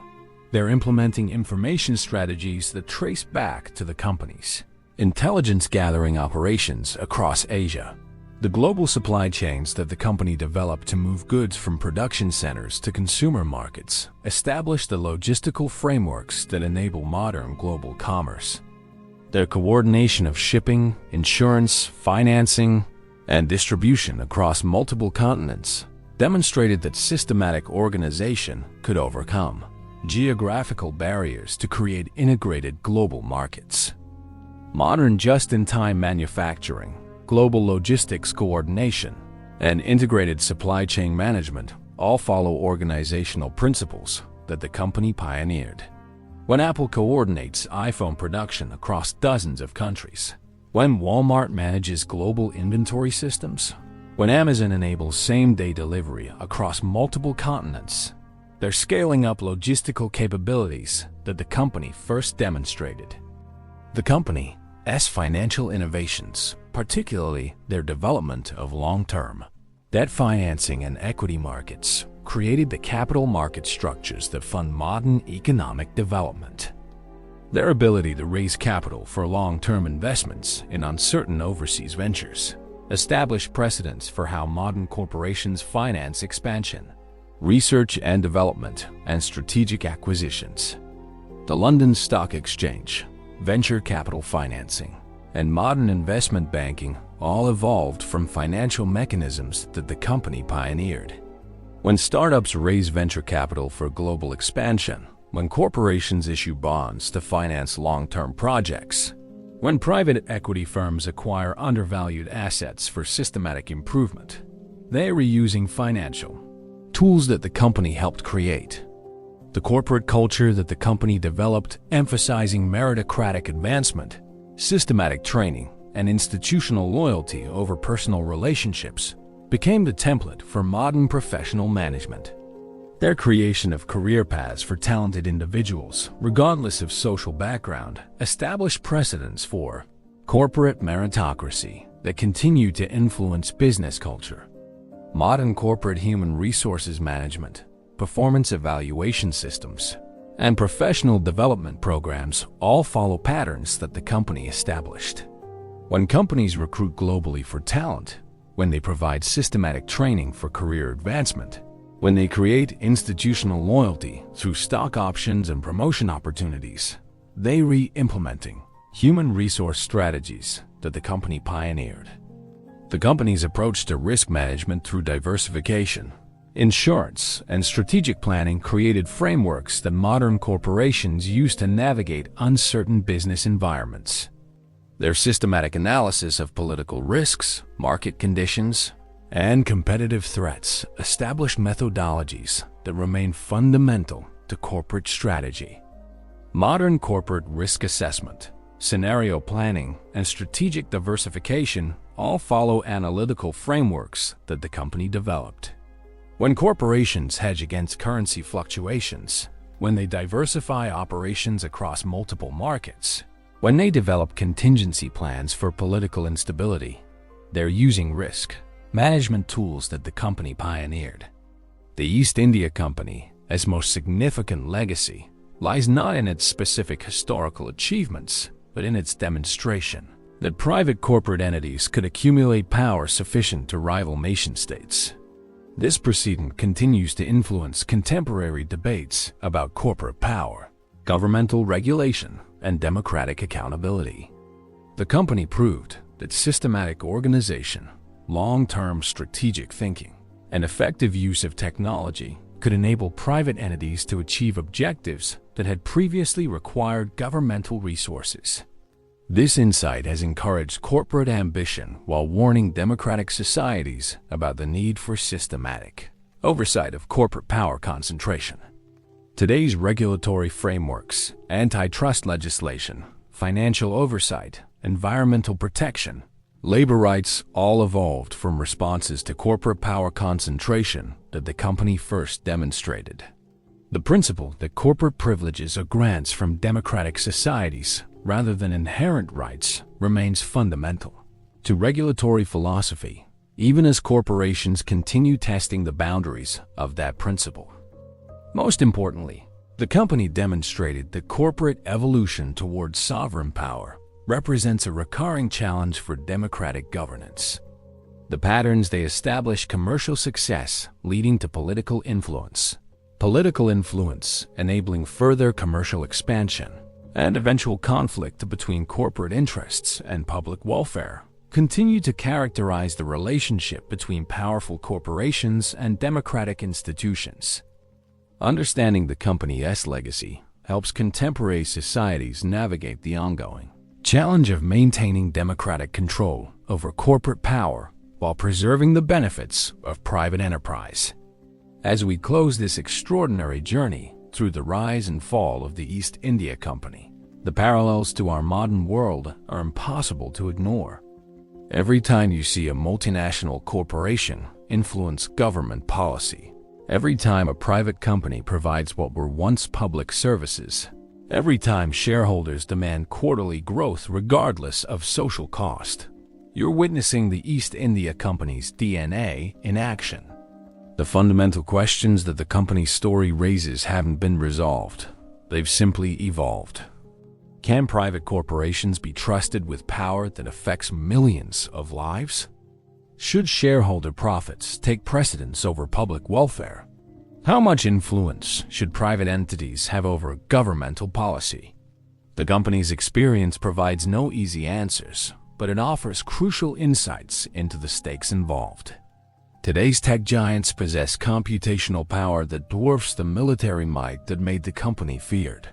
they're implementing information strategies that trace back to the company's intelligence gathering operations across Asia. The global supply chains that the company developed to move goods from production centers to consumer markets established the logistical frameworks that enable modern global commerce. Their coordination of shipping, insurance, financing, and distribution across multiple continents demonstrated that systematic organization could overcome geographical barriers to create integrated global markets. Modern just-in-time manufacturing, global logistics coordination, and integrated supply chain management all follow organizational principles that the company pioneered. When Apple coordinates iPhone production across dozens of countries, when Walmart manages global inventory systems, when Amazon enables same-day delivery across multiple continents, they're scaling up logistical capabilities that the company first demonstrated. The company's financial innovations, particularly their development of long-term debt financing and equity markets, created the capital market structures that fund modern economic development. Their ability to raise capital for long-term investments in uncertain overseas ventures established precedents for how modern corporations finance expansion, research and development, and strategic acquisitions. The London Stock Exchange, venture capital financing, and modern investment banking all evolved from financial mechanisms that the company pioneered. When startups raise venture capital for global expansion, when corporations issue bonds to finance long-term projects, when private equity firms acquire undervalued assets for systematic improvement, they are reusing financial tools that the company helped create. The corporate culture that the company developed, emphasizing meritocratic advancement, systematic training, and institutional loyalty over personal relationships, became the template for modern professional management. Their creation of career paths for talented individuals, regardless of social background, established precedents for corporate meritocracy that continue to influence business culture. Modern corporate human resources management, performance evaluation systems, and professional development programs all follow patterns that the company established. When companies recruit globally for talent, when they provide systematic training for career advancement, when they create institutional loyalty through stock options and promotion opportunities, they re-implementing human resource strategies that the company pioneered. The company's approach to risk management through diversification, insurance, and strategic planning created frameworks that modern corporations use to navigate uncertain business environments. Their systematic analysis of political risks, market conditions, and competitive threats established methodologies that remain fundamental to corporate strategy. Modern corporate risk assessment, scenario planning, and strategic diversification all follow analytical frameworks that the company developed. When corporations hedge against currency fluctuations, when they diversify operations across multiple markets, when they develop contingency plans for political instability, they're using risk management tools that the company pioneered. The East India Company, as most significant legacy, lies not in its specific historical achievements, but in its demonstration that private corporate entities could accumulate power sufficient to rival nation-states. This precedent continues to influence contemporary debates about corporate power, governmental regulation, and democratic accountability. The company proved that systematic organization, long-term strategic thinking, and effective use of technology could enable private entities to achieve objectives that had previously required governmental resources. This insight has encouraged corporate ambition while warning democratic societies about the need for systematic oversight of corporate power concentration. Today's regulatory frameworks, antitrust legislation, financial oversight, environmental protection, labor rights all evolved from responses to corporate power concentration that the company first demonstrated. The principle that corporate privileges are grants from democratic societies rather than inherent rights remains fundamental to regulatory philosophy, even as corporations continue testing the boundaries of that principle. Most importantly, the company demonstrated that corporate evolution towards sovereign power represents a recurring challenge for democratic governance. The patterns they establish commercial success leading to political influence enabling further commercial expansion, and eventual conflict between corporate interests and public welfare continue to characterize the relationship between powerful corporations and democratic institutions. Understanding the company's legacy helps contemporary societies navigate the ongoing challenge of maintaining democratic control over corporate power while preserving the benefits of private enterprise. As we close this extraordinary journey through the rise and fall of the East India Company, the parallels to our modern world are impossible to ignore. Every time you see a multinational corporation influence government policy, every time a private company provides what were once public services, every time shareholders demand quarterly growth regardless of social cost, you're witnessing the East India Company's DNA in action. The fundamental questions that the company's story raises haven't been resolved. They've simply evolved. Can private corporations be trusted with power that affects millions of lives? Should shareholder profits take precedence over public welfare? How much influence should private entities have over governmental policy? The company's experience provides no easy answers, but it offers crucial insights into the stakes involved. Today's tech giants possess computational power that dwarfs the military might that made the company feared.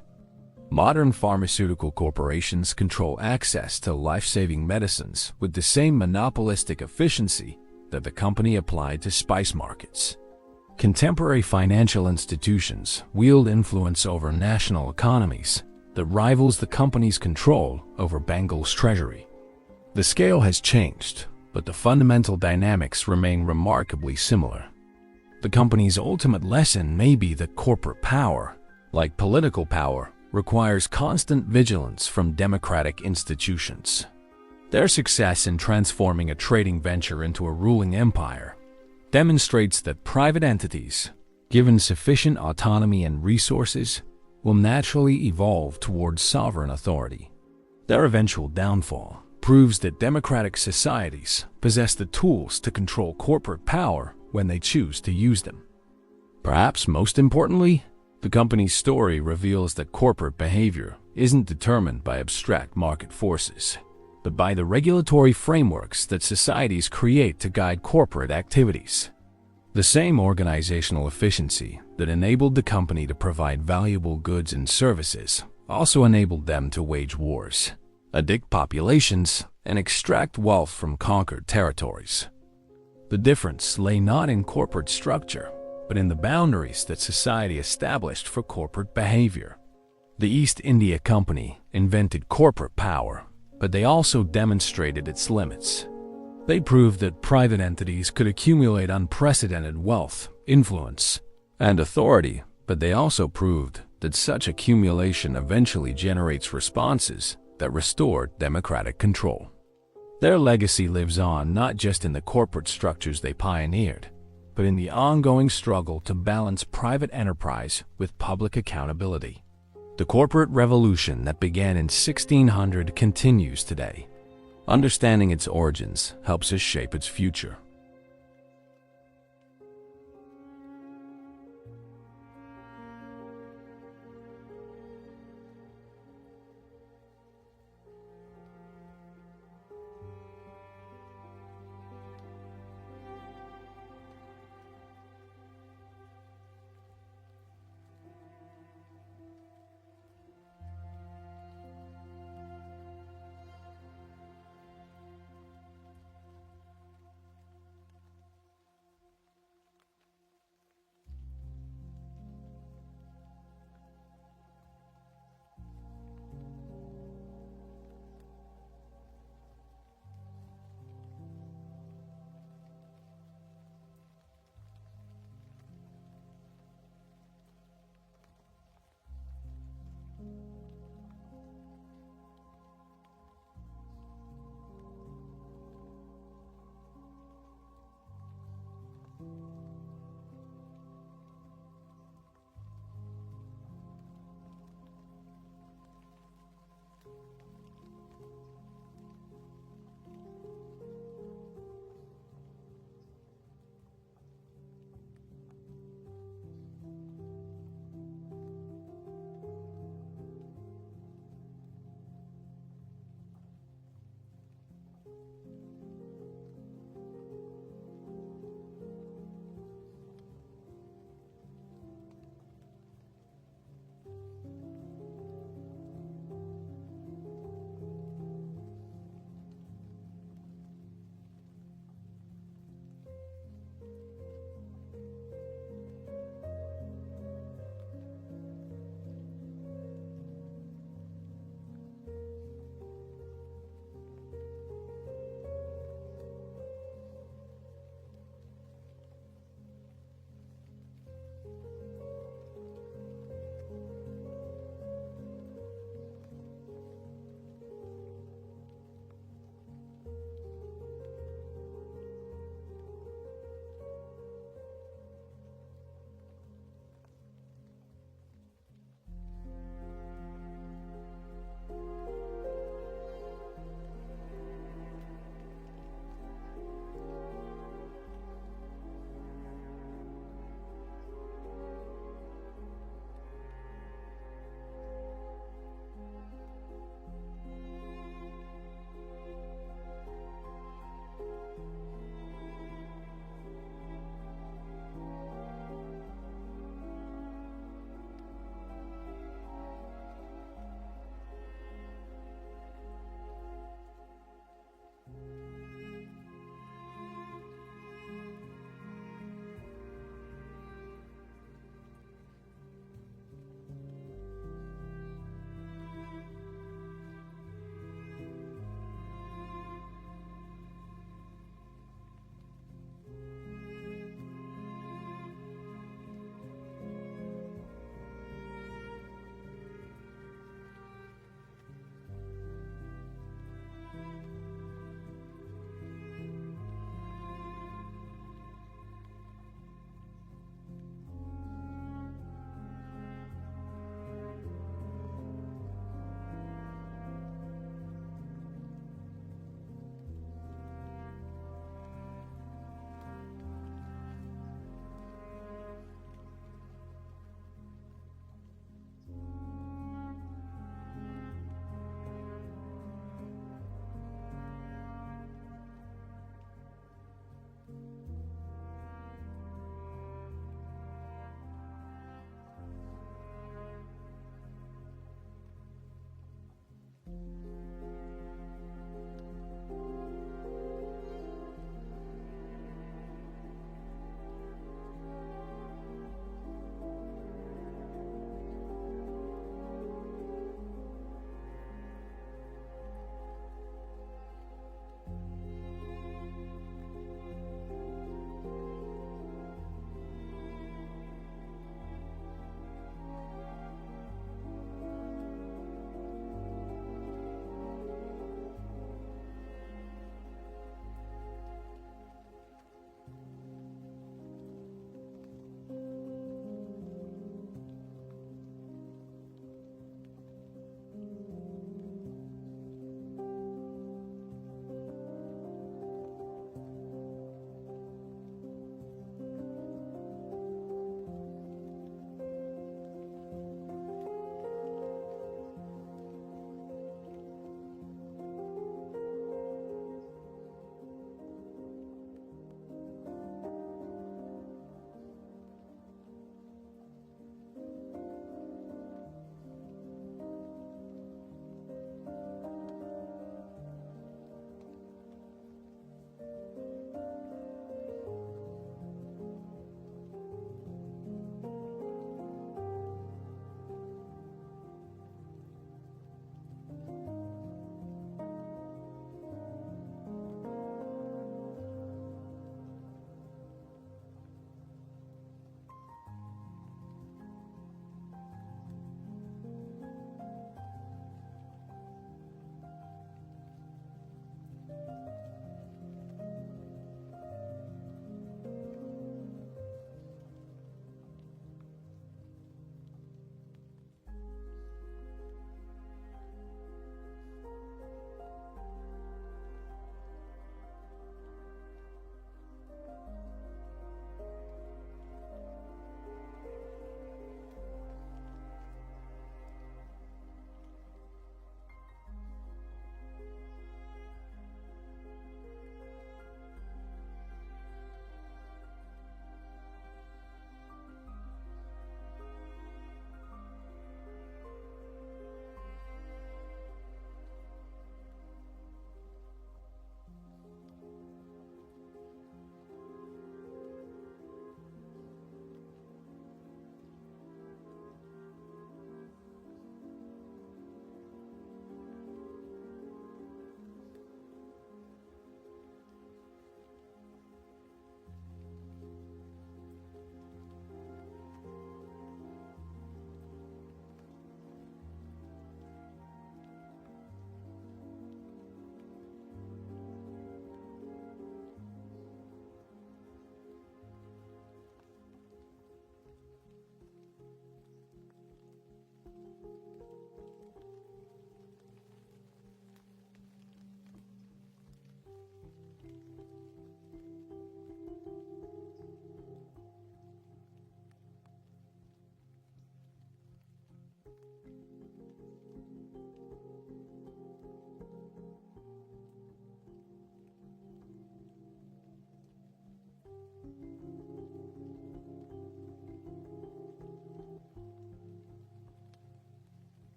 Modern pharmaceutical corporations control access to life-saving medicines with the same monopolistic efficiency that the company applied to spice markets. Contemporary financial institutions wield influence over national economies that rivals the company's control over Bengal's treasury. The scale has changed, but the fundamental dynamics remain remarkably similar. The company's ultimate lesson may be that corporate power, like political power, requires constant vigilance from democratic institutions. Their success in transforming a trading venture into a ruling empire demonstrates that private entities, given sufficient autonomy and resources, will naturally evolve towards sovereign authority. Their eventual downfall proves that democratic societies possess the tools to control corporate power when they choose to use them. Perhaps most importantly, the company's story reveals that corporate behavior isn't determined by abstract market forces, but by the regulatory frameworks that societies create to guide corporate activities. The same organizational efficiency that enabled the company to provide valuable goods and services also enabled them to wage wars, addict populations, and extract wealth from conquered territories. The difference lay not in corporate structure, but in the boundaries that society established for corporate behavior. The East India Company invented corporate power, but they also demonstrated its limits. They proved that private entities could accumulate unprecedented wealth, influence, and authority, but they also proved that such accumulation eventually generates responses that restore democratic control. Their legacy lives on not just in the corporate structures they pioneered, but in the ongoing struggle to balance private enterprise with public accountability. The corporate revolution that began in 1600 continues today. Understanding its origins helps us shape its future.